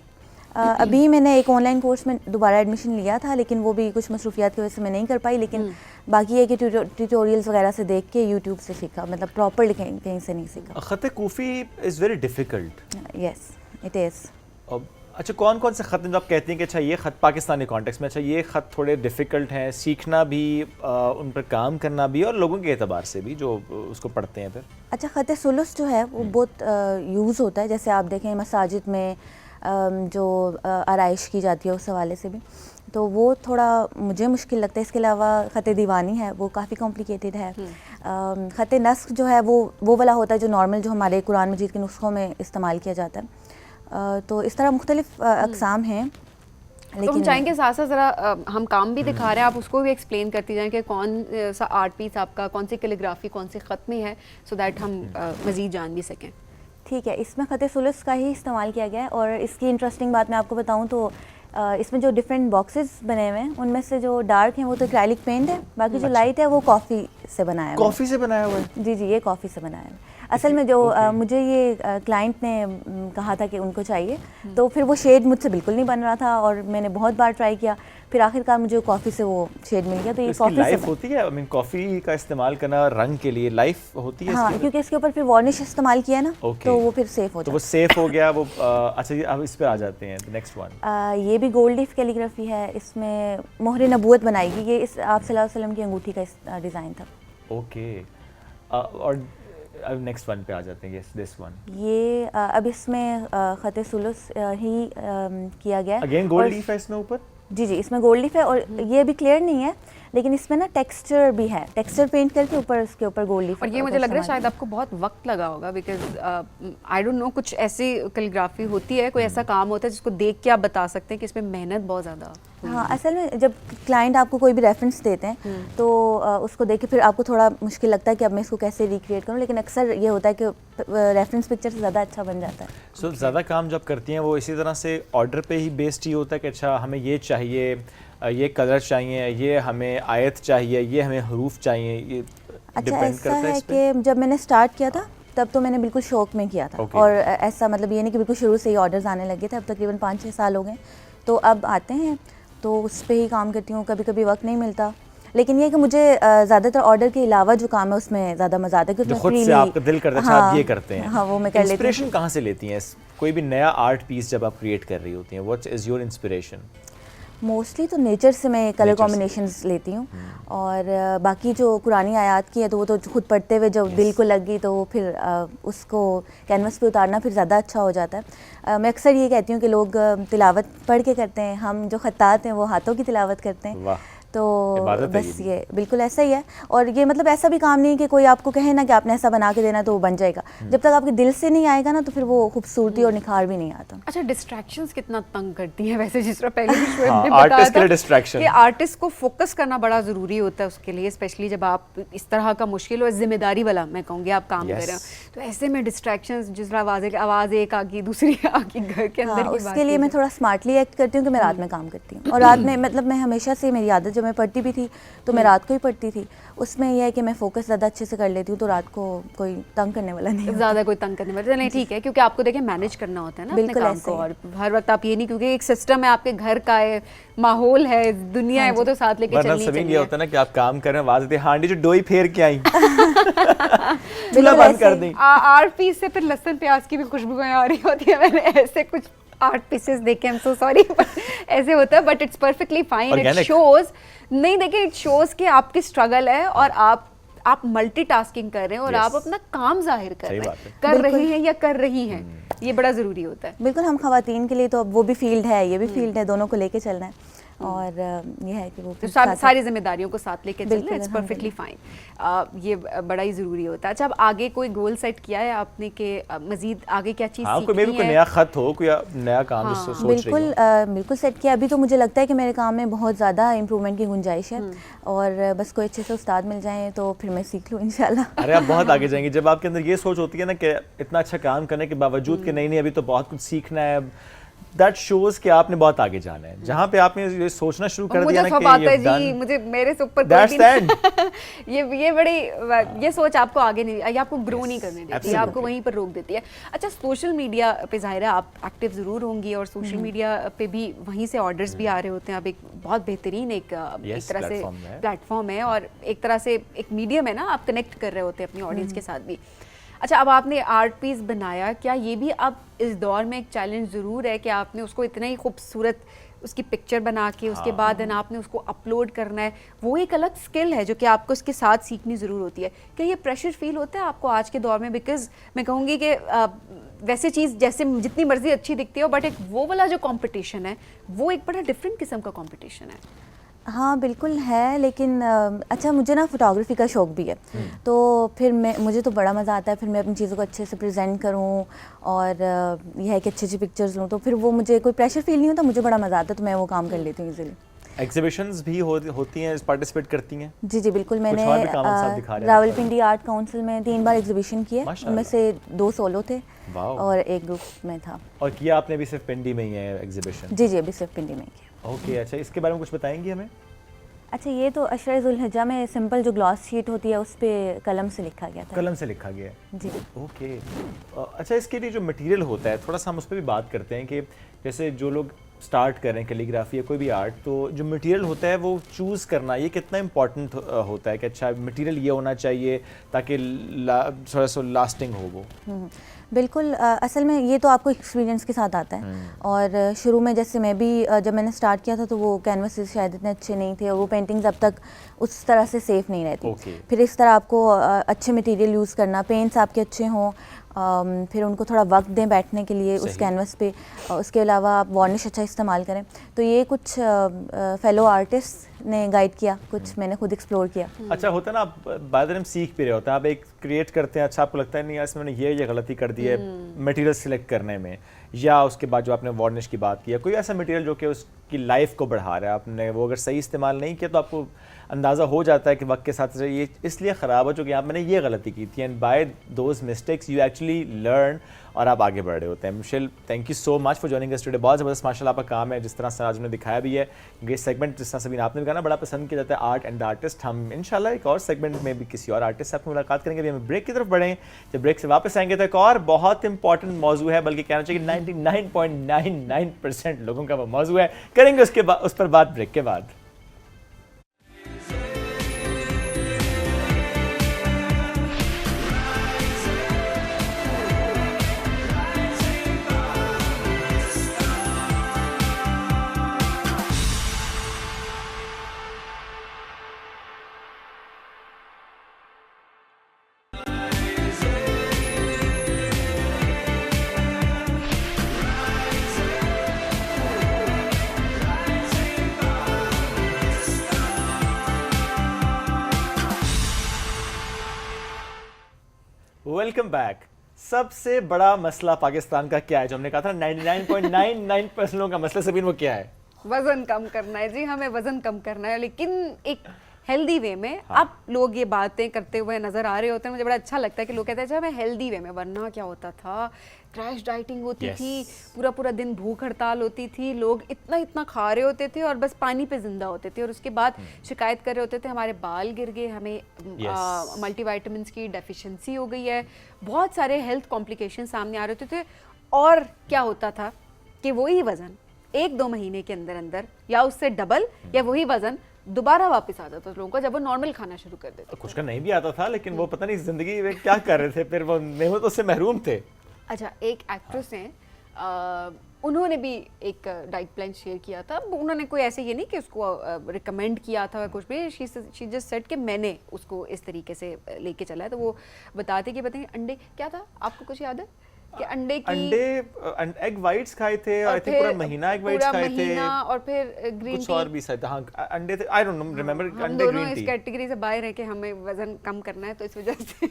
अभी मैंने एक ऑनलाइन कोर्स में दोबारा एडमिशन लिया था, लेकिन वो भी कुछ मसरूफियात की वजह से मैं नहीं कर पाई, लेकिन बाकी है कि ट्यूटोरियल्स वगैरह से देख के यूट्यूब से सीखा, मतलब प्रॉपर्ली कहीं से नहीं सीखा। ख़त कूफ़ी is very difficult. Yes, it is. अच्छा, कौन कौन से ख़त हैं जो आप कहती हैं कि अच्छा ये ख़त पाकिस्तानी कॉन्टेक्स्ट में, अच्छा ये ख़त थोड़े डिफ़िकल्ट हैं, सीखना भी, उन पर काम करना भी, और लोगों के एतबार से भी जो उसको पढ़ते हैं फिर? अच्छा, ख़त सुलुस जो है वो बहुत यूज़ होता है, जैसे आप देखें मसाजिद में जो आराइश की जाती है उस हवाले से भी, तो वो थोड़ा मुझे मुश्किल लगता है। इसके अलावा ख़त दीवानी है, वो काफ़ी कॉम्प्लिकेटेड है। ख़त नस्ख जो है वो वाला होता है जो नॉर्मल जो हमारे कुरान मजीद के नुस्खों में इस्तेमाल किया जाता है। तो इस तरह मुख्तलिफ अक़साम हैं। लेकिन तो हम चाहेंगे साथ साथ ज़रा हम काम भी दिखा रहे हैं, आप उसको भी एक्सप्लेन करती जाएं कि कौन सा आर्ट पीस आपका, कौन सी कैलीग्राफी, कौन से ख़त में है, सो दैट हम मज़ीद जान भी सकें। ठीक है, इसमें ख़त सुलुस का ही इस्तेमाल किया गया है, और इसकी इंटरेस्टिंग बात मैं आपको बताऊं तो इसमें जो डिफरेंट बॉक्सेस बने हुए हैं उनमें से जो डार्क हैं वो तो एक्रेलिक पेंट है, बाकी जो लाइट है वो कॉफ़ी से बनाया हुआ है। कॉफ़ी से बनाया हुआ है? जी जी, ये कॉफ़ी से बनाया है। असल में जो मुझे ये क्लाइंट ने कहा था कि उनको चाहिए, तो फिर वो शेड मुझसे बिल्कुल नहीं बन रहा था और मैंने बहुत बार ट्राई किया, फिर आखिरकार मुझे कॉफ़ी से वो शेड मिल गया। तो ये कॉफ़ी लाइफ होती है, आई मीन कॉफ़ी का इस्तेमाल करना रंग के लिए लाइफ होती है? हाँ, क्योंकि इसके ऊपर फिर वार्निश इस्तेमाल किया ना, तो वो फिर सेफ हो जाता है। तो वो सेफ हो गया वो। अच्छा, ये अब इस पे आ जाते हैं, नेक्स्ट वन। ये भी गोल्ड लीफ कैलीग्राफी है, इसमें मोहर नबूवत बनाई गई। ये इस आप सल्लल्लाहु अलैहि वसल्लम की अंगूठी का डिज़ाइन था। ओके, और अब नेक्स्ट वन पे आ जाते हैं। Yes, this one. ये अब इसमें ख़त सुलुस ही किया गया है। अगेन गोल्ड लीफ है इसमें ऊपर? जी जी, इसमें गोल्ड लीफ है और ये अभी क्लियर नहीं है, लेकिन इसमें ना टेक्सचर भी है, टेक्सचर पेंट करके ऊपर इसके ऊपर गोल्ड लीफ। और ये मुझे लग रहा है शायद आपको बहुत वक्त लगा होगा, बिकॉज आई डोंट नो, कुछ ऐसी कैलीग्राफी होती है, कोई ऐसा काम होता है जिसको देख के आप बता सकते हैं कि इसमें मेहनत बहुत ज़्यादा। हाँ, असल में जब क्लाइंट आपको कोई भी रेफरेंस देते हैं तो उसको देख के फिर आपको थोड़ा मुश्किल लगता है कि अब मैं इसको कैसे रिक्रिएट करूँ, लेकिन अक्सर ये होता है कि रेफरेंस पिक्चर से ज़्यादा अच्छा बन जाता है। सो ज़्यादा काम जब करती हैं वो इसी तरह से ऑर्डर पे ही बेस्ड ही होता है कि अच्छा हमें ये चाहिए, ये कलर चाहिए, ये हमें आयत चाहिए, ये हमें हरूफ चाहिए, ये अच्छा, डिपेंड ऐसा करता है है इस पे? कि जब मैंने स्टार्ट किया था तब तो मैंने बिल्कुल शौक में किया था। और ऐसा मतलब ये नहीं कि बिल्कुल शुरू से ही ऑर्डर्स आने लगे थे। अब तकरीबन 5-6 साल हो गए, तो अब आते हैं तो उस पर ही काम करती हूँ। कभी कभी वक्त नहीं मिलता, लेकिन ये कि मुझे ज़्यादातर ऑर्डर के अलावा जो काम है उसमें ज़्यादा मज़ा आता है, क्योंकि खुद से आपका दिल करता है आप ये करते हैं। हाँ, वो मैं कर लेती हूँ। इंस्पिरेशन कहाँ से लेती हैं? कोई भी नया आर्ट पीस जब आप क्रिएट कर रही होती हैं, what is your inspiration? Mostly तो नेचर से मैं कलर कॉम्बिनेशंस लेती हूँ, और बाकी जो कुरानी आयात की है तो वो तो खुद पढ़ते हुए जो दिल को लग गई तो वो फिर उसको कैनवस पे उतारना फिर ज़्यादा अच्छा हो जाता है। मैं अक्सर ये कहती हूँ कि लोग तिलावत पढ़ के करते हैं, हम जो खत्तात हैं वो हाथों की तिलावत करते हैं। वाह, तो बस ये ये बिल्कुल ऐसा ही है। और ये मतलब ऐसा भी काम नहीं है कि कोई आपको कहे ना कि आपने ऐसा बना के देना तो वो बन जाएगा। जब तक आपके दिल से नहीं आएगा ना तो फिर वो खूबसूरती और निखार भी नहीं आता। अच्छा, डिस्ट्रैक्शंस कितना तंग करती हैं वैसे, जिस तरह पहले भी शोएब हाँ, ने बताया आर्टिस्ट के लिए था distraction। कि आर्टिस्ट को फोकस करना बड़ा ज़रूरी होता है उसके लिए, स्पेशली जब आप इस तरह का मुश्किल और जिम्मेदारी वाला, मैं कहूँगी, आप काम कर रहे हो, तो ऐसे में डिस्ट्रैक्शंस, जिस तरह आवाज़ एक आ गई, दूसरी आ गई, घर के अंदर की बात उसके लिए मैं थोड़ा स्मार्टली एक्ट करती हूँ कि मैं रात में काम करती हूँ। और रात में मतलब मैं हमेशा से, मेरी आदत जब मैं पढ़ती भी थी तो मैं रात को ही पढ़ती थी। उसमें यह है कि मैं फोकस ज़्यादा अच्छे से कर लेती हूँ, तो रात को कोई तंग करने वाला नहीं, ज़्यादा कोई तंग करने वाला नहीं। ठीक है, क्योंकि आपको देखिए मैनेज करना होता है ना अपने काम को, और हर वक्त आप ये नहीं, क्योंकि एक सिस्टम है, आपके घर का है, माहौल है, दुनिया है, वो तो साथ लेके चलनी चाहिए। ये होता है ना कि आप काम कर रहे हैं, आवाज़ आती है, हांडी जो डोई फेर के आई चूल्हा बंद कर दी। आर्ट पीस से फिर लहसुन प्याज की भी खुशबुएं आ रही होती है। मैंने ऐसे कुछ आर्ट पीसेस देखे, आई एम सो सॉरी, ऐसे होता है, but it's perfectly fine. It shows, नहीं देखिए, इट शोज कि आपकी स्ट्रगल है और आप मल्टीटास्किंग कर रहे हैं और आप अपना काम जाहिर कर रहे हैं या कर रही हैं, ये बड़ा ज़रूरी होता है। बिल्कुल, हम ख़वातीन के लिए तो अब वो भी फील्ड है, ये भी फील्ड है, दोनों को लेके चलना है। और ये है कि वो तो सारी जिम्मेदारियों को साथ लेके चलना, इट्स परफेक्टली फाइन। ये बड़ा ही ज़रूरी होता है। अच्छा, अब आगे कोई गोल सेट किया है आपने कि मज़ीद आगे क्या चीज़ सीखनी है? कोई नया खत हो, कोई नया काम सोच रही हो? बिल्कुल सेट किया। अभी तो मुझे लगता है कि मेरे काम में बहुत ज़्यादा इम्प्रूवमेंट की गुंजाइश है, और बस कोई अच्छे से उस्ताद मिल जाए तो फिर मैं सीख लूँ इंशाल्लाह। अरे, आप बहुत आगे जाएंगे जब आपके अंदर ये सोच होती है ना कि इतना अच्छा काम करने के बावजूद कि नहीं अभी तो बहुत कुछ सीखना है। दैट शोज कि आपने बहुत आगे जाना है। जहाँ पे आपने ये सोचना शुरू कर दिया ना कि जी, मुझे मेरे से ऊपर ये बड़ी ये सोच आपको आगे नहीं, ये आपको ग्रो नहीं करने देती है, आपको वहीं पर रोक देती है। अच्छा, सोशल मीडिया पे ज़ाहिर है आप एक्टिव ज़रूर होंगी, और सोशल मीडिया पे भी वहीं से ऑर्डर्स भी आ रहे होते हैं। अब एक बहुत बेहतरीन एक तरह से प्लेटफॉर्म है, और एक तरह से एक मीडियम है ना, आप कनेक्ट कर रहे होते हैं अपनी ऑडियंस के साथ भी। अच्छा, अब आपने आर्ट पीस बनाया, क्या ये भी अब इस दौर में एक चैलेंज ज़रूर है कि आपने उसको इतना ही खूबसूरत उसकी पिक्चर बना के उसके बाद आपने उसको अपलोड करना है, वो एक अलग स्किल है जो कि आपको उसके साथ सीखनी ज़रूर होती है। क्या ये प्रेशर फील होता है आपको आज के दौर में? बिकॉज मैं कहूँगी कि वैसे चीज़ जैसे जितनी मर्जी अच्छी दिखती हो, बट एक वो वाला जो कंपटीशन है वो एक बड़ा डिफरेंट किस्म का कंपटीशन है। हाँ बिल्कुल है, लेकिन अच्छा, मुझे ना फोटोग्राफी का शौक़ भी है, तो फिर मुझे तो बड़ा मज़ा आता है फिर मैं अपनी चीज़ों को अच्छे से प्रेजेंट करूँ, और यह है कि अच्छी अच्छी पिक्चर्स लूँ, तो फिर वो मुझे कोई प्रेशर फील नहीं होता, मुझे बड़ा मज़ा आता है, तो मैं वो काम कर लेती हूँ इजीली। एग्जीबिशंस भी होती हैं, पार्टिसिपेट करती हैं? जी जी बिल्कुल, मैंने और भी काम हम साथ दिखा रहे हैं रावलपिंडी आर्ट काउंसिल में 3 बार एग्जीबिशन किए, माशाल्लाह। उनमें से 2 सोलो थे वाओ। और 1 ग्रुप में था। और किया आपने भी सिर्फ पिंडी में ही है एग्जीबिशन? जी जी अभी सिर्फ पिंडी में किया। ओके, अच्छा इसके बारे में कुछ बताएंगी हमें? अच्छा, ये तो अशरा ज़ुल्हिज्जा में सिंपल जो ग्लॉस शीट होती है उस पे कलम से लिखा गया था। कलम से लिखा गया है। जी। ओके। अच्छा, इसके लिए जो मटेरियल होता है थोड़ा सा हम उस पर भी बात करते हैं कि जैसे जो लोग स्टार्ट कर रहे हैं कैलीग्राफी या कोई भी आर्ट, तो जो मटेरियल होता है वो चूज़ करना ये कितना इम्पोर्टेंट होता है कि अच्छा मटेरियल ये होना चाहिए ताकि थोड़ा सा लास्टिंग हो वो? बिल्कुल, असल में ये तो आपको एक्सपीरियंस के साथ आता है। और शुरू में जैसे मैं भी जब मैंने स्टार्ट किया था तो वो कैनवसेस शायद इतने अच्छे नहीं थे और वो पेंटिंग्स अब तक उस तरह से सेफ़ नहीं रहती। फिर इस तरह आपको अच्छे मटेरियल यूज़ करना, पेंट्स आपके अच्छे हों, फिर उनको थोड़ा वक्त दें बैठने के लिए उस कैनवस पे, उसके अलावा आप वार्निश अच्छा इस्तेमाल करें। तो ये कुछ फेलो आर्टिस्ट ने गाइड किया, कुछ मैंने खुद एक्सप्लोर किया। अच्छा, होता है ना, आप बाद में सीख भी रहे होते हैं, आप एक क्रिएट करते हैं, अच्छा आपको लगता है नहीं यार इसमें मैंने ये गलती कर दी है मटेरियल सिलेक्ट करने में, या उसके बाद जो आपने वार्निश की बात की, कोई ऐसा मटेरियल जो कि उसकी लाइफ को बढ़ा रहा है, आपने वो अगर सही इस्तेमाल नहीं किया तो आपको अंदाज़ा हो जाता है कि वक्त के साथ ये इसलिए ख़राब हो चुकी है, आप मैंने ये गलती की थी, and by those mistakes you actually learn और आप आगे बढ़ रहे होते हैं। Michelle, thank you so much for joining us today. बहुत ज़बरदस्त माशाल्लाह आपका काम है, जिस तरह सराज ने दिखाया भी है, ये सेगमेंट जिस तरह सभी आपने भी कहा ना बड़ा पसंद किया जाता है, आर्ट एंड द आर्टिस्ट। हम इंशाल्लाह एक और सेगमेंट में भी किसी और आर्टिस्ट से आपकी मुलाकात करेंगे। अभी हम ब्रेक की तरफ बढ़ें, जब ब्रेक से वापस आएंगे तो एक और बहुत इंपॉर्टेंट मौजू है, बल्कि कहना चाहिए 99.99% लोगों का वो मौजू है, करेंगे उसके बाद उस पर बात ब्रेक के बाद। Welcome back. सबसे बड़ा मसला पाकिस्तान का क्या है, जो हमने कहा था 99.99% का मसला, सबीन, वो क्या है? वजन कम करना है जी, हमें वजन कम करना है, लेकिन एक हेल्दी वे में। अब लोग ये बातें करते हुए नजर आ रहे होते हैं, मुझे बड़ा अच्छा लगता है कि लोग कहते हैं हमें हेल्दी वे में, वरना क्या होता था, क्रैश डाइटिंग होती थी, पूरा पूरा दिन भूख हड़ताल होती थी, लोग इतना इतना खा रहे होते थे और बस पानी पे जिंदा होते थे, और उसके बाद शिकायत कर रहे होते थे हमारे बाल गिर गए, हमें मल्टीविटामिन्स की डेफिशिएंसी हो गई है, बहुत सारे हेल्थ कॉम्प्लिकेशन सामने आ रहे होते थे। और क्या होता था कि वही वजन 1-2 महीने के अंदर अंदर या उससे डबल या वही वजन दोबारा वापस आ जाता था लोगों का, जब वो नॉर्मल खाना शुरू कर देते। कुछ का नहीं भी आता था, लेकिन वो पता नहीं जिंदगी में क्या कर रहे थे, फिर वो मेहनत उससे महरूम थे। अच्छा, एक एक्ट्रेस हैं, उन्होंने भी एक डाइट प्लान शेयर किया था। उन्होंने कोई ऐसे ये नहीं कि उसको रिकमेंड किया था कुछ भी, शी जस्ट सेड कि मैंने उसको इस तरीके से लेके चला है। तो वो बताते कि बताइए अंडे क्या था, आपको कुछ याद है कि अंडे एग वाइट्स खाए थे, और आई थिंक पूरा महीना एग वाइट्स खाए थे, और फिर ग्रीन कुछ और भी शायद, हाँ अंडे थे, आई डोंट नो रिमेंबर, अंडे ग्रीन टी। इस कैटेगरी से बाहर है कि हमें वजन कम करना है, तो इस वजह से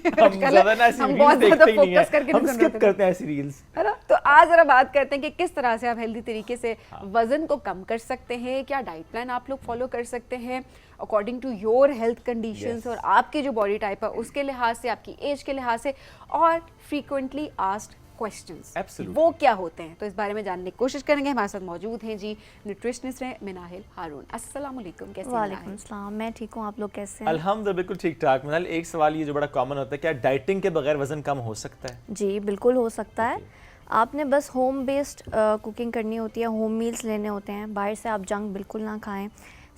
हम बहुत ज्यादा फोकस करके हम स्किप करते हैं ऐसी रील्स, है ना। तो आज जरा बात करते हैं कि किस तरह से आप हेल्दी तरीके से वजन को कम कर सकते हैं, क्या डाइट प्लान आप लोग फॉलो कर सकते हैं according to your health conditions, और आपकी जो बॉडी टाइप है उसके लिहाज से, आपकी एज के लिहाज से, और फ्रीक्वेंटली आस्क्ड क्वेश्चंस वो क्या होते हैं, तो इस बारे में जानने की कोशिश करेंगे। हमारे साथ मौजूद हैं जी न्यूट्रिशनिस्ट हैं मिनाहिल हारून। अस्सलाम वालेकुम, कैसे हैं? वालेकुम सलाम, मैं ठीक हूँ, आप लोग कैसे हैं? अल्हम्दुलिल्लाह बिल्कुल ठीक ठाक। मिनाहिल, एक सवाल ये जो बड़ा कॉमन होता है, क्या डाइटिंग के बगैर वजन कम हो सकता है? जी बिल्कुल हो सकता है। आपने बस होम बेस्ड कुकिंग करनी होती है, होम मील्स लेने होते हैं, बाहर से आप जंक बिल्कुल ना खाएं।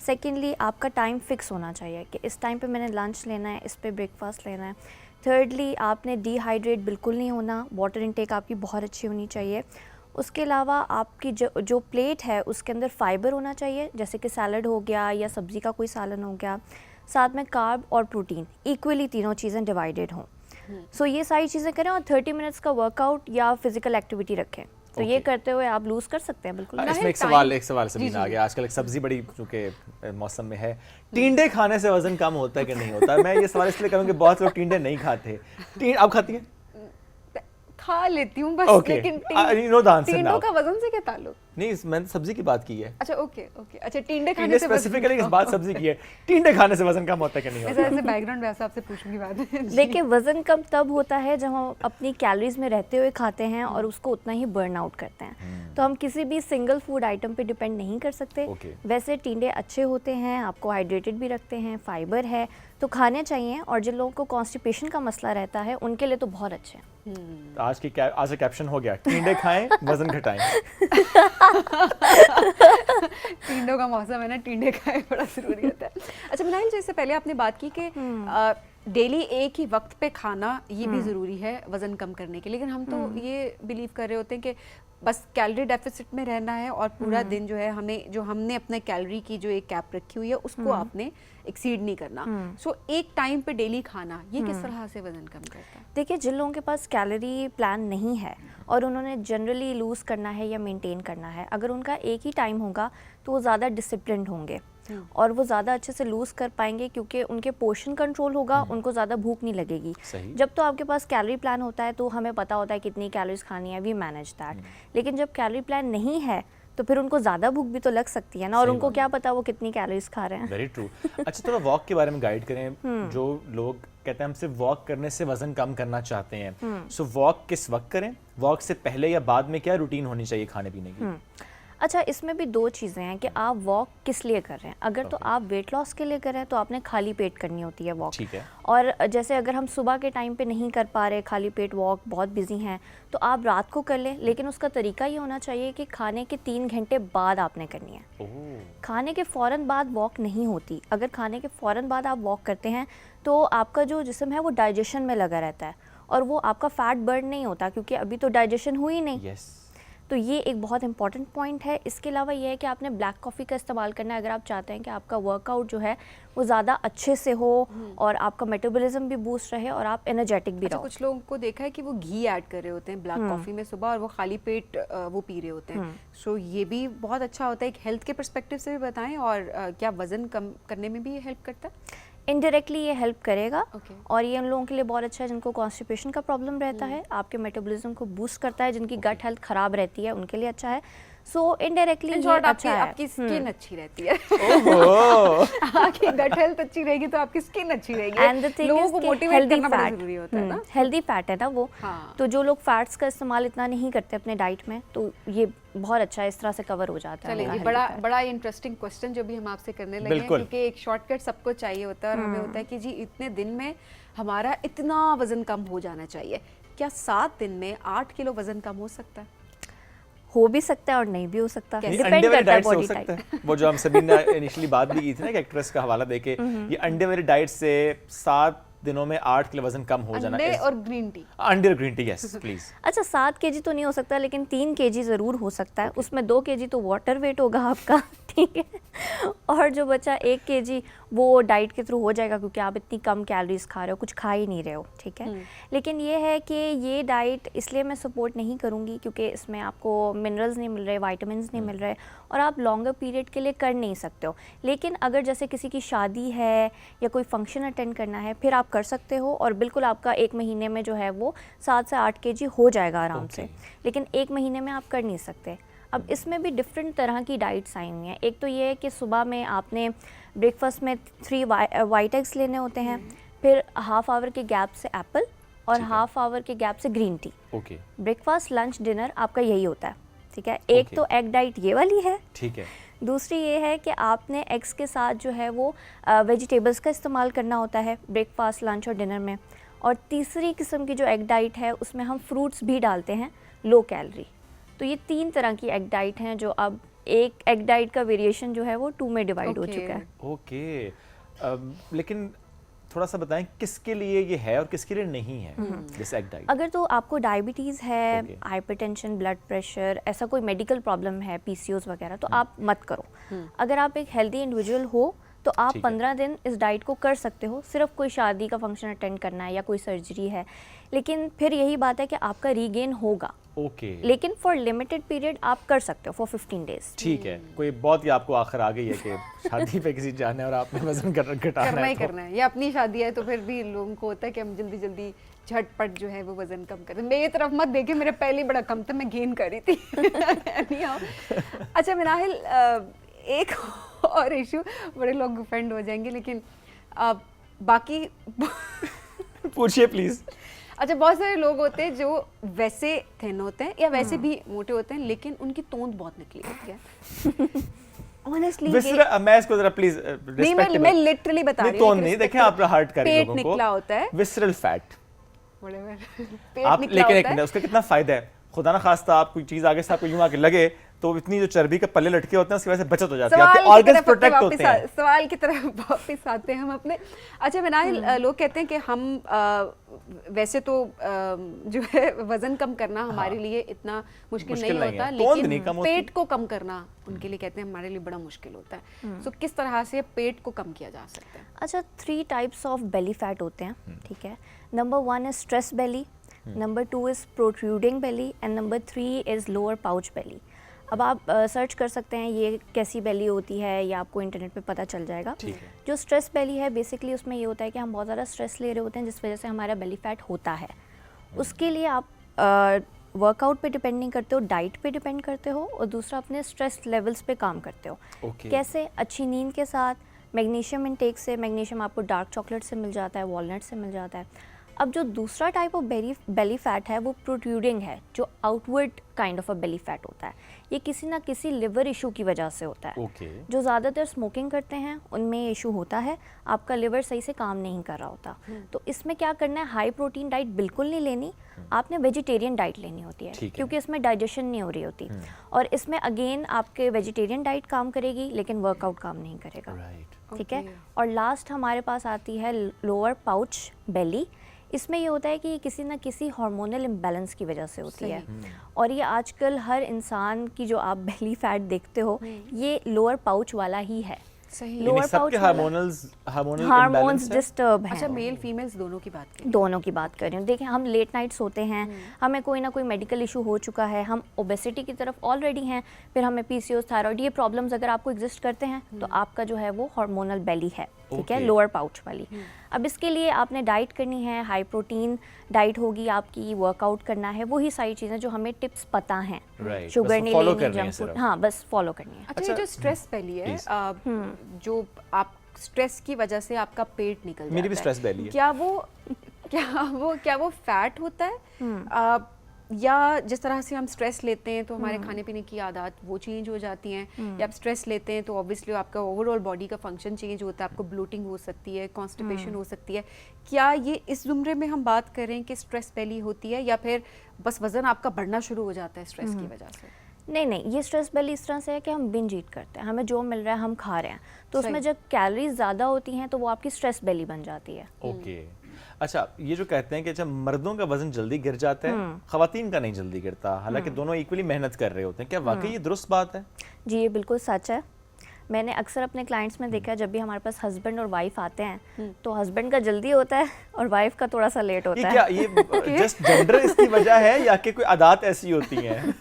सेकेंडली, आपका टाइम फिक्स होना चाहिए कि इस टाइम पे मैंने लंच लेना है, इस पे ब्रेकफास्ट लेना है। थर्डली, आपने डिहाइड्रेट बिल्कुल नहीं होना, वाटर इनटेक आपकी बहुत अच्छी होनी चाहिए। उसके अलावा आपकी जो प्लेट है उसके अंदर फाइबर होना चाहिए, जैसे कि सैलड हो गया या सब्ज़ी का कोई सालन हो गया, साथ में कार्ब और प्रोटीन इक्वली तीनों चीज़ें डिवाइडेड हों। सो ये सारी चीज़ें करें, और 30 मिनट्स का वर्कआउट या फिजिकल एक्टिविटी रखें, तो ये करते हुए आप लूज कर सकते हैं बिल्कुल। इसमें एक सवाल सबीना आ गया, आजकल एक सब्जी बड़ी चूंकि मौसम में है, टींडे खाने से वजन कम होता है कि नहीं होता? मैं ये सवाल इसलिए करूँगी, बहुत लोग टींडे नहीं खाते। आप खाती हैं? खा लेती हूँ बस, Okay. लेकिन You know the answer टींडों now. का वजन से क्या ताल्लुक? नहीं, मैंने सब्जी की बात की है। अच्छा ओके ओके, अच्छा टिंडे खाने टिंडे से स्पेसिफिकली इस बात सब्जी की है, टिंडे खाने से वजन कम होता है कि नहीं ऐसा होता? ऐसे बैकग्राउंड वैसा आपसे पूछूंगी बाद में। देखिए वज़न कम तब होता है जब हम अपनी कैलोरीज में रहते हुए खाते हैं और उसको उतना ही बर्न आउट करते हैं। तो हम किसी भी सिंगल फूड आइटम पे डिपेंड नहीं कर सकते। Okay. वैसे टिंडे अच्छे होते हैं, आपको हाइड्रेटेड भी रखते हैं, फाइबर है, तो खाने चाहिए। और जिन लोगों को कॉन्स्टिपेशन का मसला रहता है उनके लिए तो बहुत अच्छे हैं। आज का कैप्शन हो गया, टिंडे खाएं वजन घटाएं। टिंडों का मौसम है ना, टिंडे खाए बड़ा जरूरी होता है। अच्छा मिनाइल, जैसे पहले आपने बात की कि डेली एक ही वक्त पे खाना ये भी ज़रूरी है वज़न कम करने के लिए, लेकिन हम तो ये बिलीव कर रहे होते हैं कि बस कैलोरी डेफिसिट में रहना है और पूरा दिन जो है हमें, जो हमने अपने कैलोरी की जो एक कैप रखी हुई है उसको आपने एक्सीड नहीं करना। सो एक टाइम पे डेली खाना, ये किस तरह से वज़न कम करता है? देखिए जिन लोगों के पास कैलोरी प्लान नहीं है और उन्होंने जनरली लूज़ करना है या मेंटेन करना है, अगर उनका एक ही टाइम होगा तो वो ज़्यादा डिसिप्लिन्ड होंगे और वो ज़्यादा अच्छे से लूज़ कर पाएंगे क्योंकि उनके पोर्शन कंट्रोल होगा, उनको ज़्यादा भूख नहीं लगेगी। सही। जब तो आपके पास कैलोरी प्लान होता है तो हमें पता होता है कितनी कैलोरीज खानी है, वी मैनेज दैट। लेकिन जब कैलोरी प्लान नहीं है तो फिर उनको ज़्यादा भूख भी तो लग सकती है ना, और सही उनको बात क्या पता वो कितनी कैलोरीज खा रहे हैं। Very true. अच्छा, थोड़ा वॉक के बारे में गाइड करें। जो लोग कहते हैं हमसे वॉक करने से वजन कम करना चाहते हैं, सो वॉक किस वक्त करें? वॉक से पहले या बाद में क्या रूटीन होनी चाहिए खाने पीने की? अच्छा, इसमें भी दो चीज़ें हैं कि आप वॉक किस लिए कर रहे हैं। अगर तो आप वेट लॉस के लिए कर रहे हैं तो आपने खाली पेट करनी होती है वॉक। ठीक है। और जैसे अगर हम सुबह के टाइम पे नहीं कर पा रहे खाली पेट वॉक, बहुत बिजी हैं, तो आप रात को कर लें, लेकिन उसका तरीका ये होना चाहिए कि खाने के 3 घंटे बाद आपने करनी है। ओह, खाने के फ़ौरन बाद वॉक नहीं होती। अगर खाने के फ़ौरन बाद आप वॉक करते हैं तो आपका जो जिस्म है वो डाइजेशन में लगा रहता है और वो आपका फैट बर्न नहीं होता क्योंकि अभी तो डाइजेशन हुई नहीं। यस। तो ये एक बहुत इंपॉर्टेंट पॉइंट है। इसके अलावा ये है कि आपने ब्लैक कॉफ़ी का इस्तेमाल करना है अगर आप चाहते हैं कि आपका वर्कआउट जो है वो ज़्यादा अच्छे से हो और आपका मेटाबॉलिज्म भी बूस्ट रहे और आप एनर्जेटिक भी अच्छा, रहो। कुछ लोगों को देखा है कि वो घी ऐड कर रहे होते हैं ब्लैक कॉफ़ी में सुबह और वो खाली पेट वो पी रहे होते हैं। सो ये भी बहुत अच्छा होता है। एक हेल्थ के पर्सपेक्टिव से भी बताएं, और क्या वज़न कम करने में भी ये हेल्प करता है? इनडायरेक्टली ये हेल्प करेगा। Okay. और ये उन लोगों के लिए बहुत अच्छा है जिनको कॉन्स्टिपेशन का प्रॉब्लम रहता है, आपके मेटाबॉलिज्म को बूस्ट करता है, जिनकी गट हेल्थ ख़राब रहती है उनके लिए अच्छा है। सो इनडायरेक्टली इन ये शॉर्ट अच्छा है। आपकी स्किन अच्छी रहती है। ओहो। आपकी गट हेल्थ अच्छी रहेगी तो आपकी स्किन अच्छी रहेगी। एंड द थिंग लोगों इज को कि मोटिवेट हेल्दी करना बड़ा फैट, जरूरी होता है ना। हेल्दी फैट है ना वो। हाँ। तो जो लोग फैट्स का इस्तेमाल इतना नहीं करते अपने डाइट में, तो ये बहुत अच्छा है, इस तरह से कवर हो जाता है। चलिए, उनका ये healthy बड़ा fat। बड़ा इंटरेस्टिंग क्वेश्चन जो भी हम आपसे करने लगे हैं, बिल्कुल। क्योंकि एक शॉर्टकट सबको चाहिए होता है और हमें होता है कि जी इतने दिन में हमारा इतना वजन कम हो जाना चाहिए। क्या 7 दिन में 8 किलो वजन कम हो सकता है? हो भी सकता है और नहीं भी हो सकता, ये डिपेंड अंडे वाली करता है डाइट से हो बॉडी सकता टाइप। है? वो जो हम सभी ने इनिशियली बात भी की थी ना, एक एक्ट्रेस का हवाला देके, ये अंडे वाली डाइट से 7 दिनों में 8 किलो वजन कम हो जाना। अंडे और ग्रीन टी। अंडे और ग्रीन टी, यस प्लीज। अच्छा, 7 kg तो नहीं हो सकता, लेकिन 3 kg ज़रूर हो सकता है। उसमें 2 kg तो वाटर वेट होगा आपका, ठीक है, और जो बचा 1 kg वो डाइट के थ्रू हो जाएगा क्योंकि आप इतनी कम कैलोरीज खा रहे हो, कुछ खा ही नहीं रहे हो, ठीक है। लेकिन ये है कि ये डाइट इसलिए मैं सपोर्ट नहीं करूँगी क्योंकि इसमें आपको मिनरल्स नहीं मिल रहे, वाइटामिन नहीं मिल रहे और आप लॉन्गर पीरियड के लिए कर नहीं सकते हो। लेकिन अगर जैसे किसी की शादी है या कोई फंक्शन अटेंड करना है, फिर आप कर सकते हो और बिल्कुल आपका 1 महीने में जो है वो 7 से 8 kg हो जाएगा आराम से। लेकिन 1 महीने में आप कर नहीं सकते। अब इसमें भी डिफरेंट तरह की डाइट्स आई हुई हैं। एक तो ये है कि सुबह में आपने ब्रेकफास्ट में 3 वाइट एग्स लेने होते हैं, फिर हाफ आवर के गैप से एप्पल और हाफ आवर के गैप से green tea. Okay, breakfast lunch dinner आपका यही होता है, ठीक है। एक Okay. तो एग डाइट ये वाली है, ठीक है। दूसरी ये है कि आपने एग्स के साथ जो है वो वेजिटेबल्स का इस्तेमाल करना होता है ब्रेकफास्ट लंच और डिनर में। और तीसरी किस्म की जो एग डाइट है उसमें हम फ्रूट्स भी डालते हैं, लो कैलोरी। तो ये 3 तरह की एग डाइट हैं जो अब एक एग डाइट का वेरिएशन जो है वो 2 में डिवाइड हो Okay. चुका है। ओके, लेकिन थोड़ा सा बताएं किसके लिए ये है और किसके लिए नहीं है दिस एग डाइट? अगर तो आपको डायबिटीज़ है, Okay. हाइपरटेंशन, ब्लड प्रेशर, ऐसा कोई मेडिकल प्रॉब्लम है, PCOS वगैरह, तो आप मत करो। अगर आप एक हेल्दी इंडिविजुअल हो तो आप ठीक है। 15 दिन इस डाइट को कर सकते हो। सिर्फ कोई शादी का फंक्शन अटेंड करना है या कोई सर्जरी है, लेकिन फिर यही बात है कि आपका रीगेन होगा, ओके, लेकिन फॉर लिमिटेड पीरियड आप कर सकते हो, फॉर 15 डेज। ठीक है। कोई बहुत ही आपको आखिर आ गई है कि शादी पे किसी जाना है और आपने वजन घटाना करना है ही तो करना है, या अपनी शादी है तो फिर भी लोगों को होता है कि हम जल्दी जल्दी झटपट जो है वो वजन कम कर। मेरी तरफ मत देखिए, मेरे पहले बड़ा कम था, मैं गेन कर रही थी। अच्छा मिनाहिल, एक और इशू, बड़े लोग ऑफेंड हो जाएंगे लेकिन बाकी पूछिए प्लीज। अच्छा, बहुत सारे लोग होते हैं जो वैसे थिन होते हैं या वैसे भी मोटे होते हैं लेकिन उनकी तोंद बहुत निकली होती है। ऑनेस्टली मैं इसको जरा प्लीज नहीं, मैं लिटरली बता रही हूँ, तोंद नहीं, देखिए आप हर्ट करें पेट लोगों को। निकला होता है, विसरल फैट पेट आप निकला लेकिन होता है। उसका कितना फायदा है, खुदा ना खास्ता आप कोई चीज आगे से आपको यूं आके लगे तो इतनी जो चर्बी के पल्ले लटके होते हैं उसकी वजह से बचत हो जाती है, आपके ऑर्गन्स प्रोटेक्ट होते हैं। सवाल की तरफ वापस आते हैं हम अपने। अच्छा मिनाहिल, लोग कहते हैं कि हम वैसे तो जो है वजन कम करना हमारे लिए इतना मुश्किल नहीं होता, लेकिन पेट को कम करना उनके लिए कहते हैं हमारे लिए बड़ा मुश्किल होता है। सो किस तरह से पेट को कम किया जा सकता है? अच्छा, 3 टाइप्स ऑफ बेली फैट होते हैं, ठीक है। Number 1 is stress belly, number 2 is protruding belly and number 3 is lower pouch belly. अब आप सर्च कर सकते हैं ये कैसी बेली होती है, या आपको इंटरनेट पे पता चल जाएगा। जो स्ट्रेस बेली है, बेसिकली उसमें ये होता है कि हम बहुत ज़्यादा स्ट्रेस ले रहे होते हैं जिस वजह से हमारा बेली फैट होता है। उसके लिए आप वर्कआउट पे डिपेंड नहीं करते हो, डाइट पे डिपेंड करते हो, और दूसरा अपने स्ट्रेस लेवल्स पे काम करते हो। कैसे? अच्छी नींद के साथ, मैग्नीशियम इनटेक से। मैग्नीशियम आपको डार्क चॉकलेट से मिल जाता है, वॉलनट से मिल जाता है। अब जो दूसरा टाइप ऑफ बेली फैट है वो प्रोट्रूडिंग है, जो outward kind of a belly fat होता है। ये किसी ना किसी लिवर इशू की वजह से होता है। जो ज़्यादातर स्मोकिंग करते हैं उनमें ये इशू होता है, आपका लिवर सही से काम नहीं कर रहा होता। तो इसमें क्या करना है, हाई प्रोटीन डाइट बिल्कुल नहीं लेनी, आपने वेजिटेरियन डाइट लेनी होती है, क्योंकि इसमें डाइजेशन नहीं हो रही होती। और इसमें अगेन आपके वेजिटेरियन डाइट काम करेगी लेकिन वर्कआउट काम नहीं करेगा, ठीक है। और लास्ट हमारे पास आती है लोअर पाउच बेली। इसमें ये होता है कि किसी ना किसी हार्मोनल इम्बैलेंस की वजह से होती है, और ये आजकल हर इंसान की जो आप बेली फैट देखते हो ये लोअर पाउच वाला ही है। लोअर पाउच हार्मोन्स डिस्टर्ब हैं। अच्छा, मेल फीमेल्स दोनों की बात करें? दोनों की बात कर रही हूँ। देखिए, हम लेट नाइट सोते हैं, हमें कोई ना कोई मेडिकल इशू हो चुका है, हम ओबेसिटी की तरफ ऑलरेडी हैं, फिर हमें पीसीओएस, थायराइड, ये प्रॉब्लम्स अगर आपको एग्जिस्ट करते हैं तो आपका जो है वो हार्मोनल बेली है, ठीक है, लोअर पाउच वाली। अब इसके लिए आपने डाइट करनी है, हाई प्रोटीन डाइट होगी आपकी, वर्कआउट करना है, वही सारी चीज़ें जो हमें टिप्स पता हैं। शुगर नहीं लेनी, जंक फूड, हाँ बस फॉलो करनी है। अच्छा, ये जो स्ट्रेस बेली है, जो आप स्ट्रेस की वजह से आपका पेट निकल जाता है, मेरी भी स्ट्रेस बेली है, क्या वो फैट होता है, या जिस तरह से हम स्ट्रेस लेते हैं तो हमारे खाने पीने की आदत वो चेंज हो जाती हैं, या आप स्ट्रेस लेते हैं तो ऑब्वियसली आपका ओवरऑल बॉडी का फंक्शन चेंज होता है, आपको ब्लोटिंग हो सकती है, कॉन्स्टिपेशन हो सकती है। क्या ये इस जुमरे में हम बात करें कि स्ट्रेस बेली होती है, या फिर बस वजन आपका बढ़ना शुरू हो जाता है स्ट्रेस की वजह से? नहीं, ये स्ट्रेस बेली इस तरह से है कि हम बिंज ईट करते हैं, हमें जो मिल रहा है हम खा रहे हैं, तो उसमें जब कैलोरीज ज़्यादा होती हैं तो वो आपकी स्ट्रेस बेली बन जाती है। ओके। अच्छा, ये जो कहते हैं कि अच्छा मर्दों का वजन जल्दी गिर जाता है, खवातीन का नहीं जल्दी गिरता, हालांकि दोनों इक्वली मेहनत कर रहे होते हैं, क्या वाकई ये दुरुस्त बात है? जी, ये बिल्कुल सच है। मैंने अक्सर अपने क्लाइंट्स में देखा है, जब भी हमारे पास हस्बैंड और वाइफ आते हैं तो हस्बैंड का जल्दी होता है और वाइफ का थोड़ा सा लेट होता है। क्या ये जस्ट जेंडर इसकी वजह है या कि कोई आदत ऐसी होती हैं?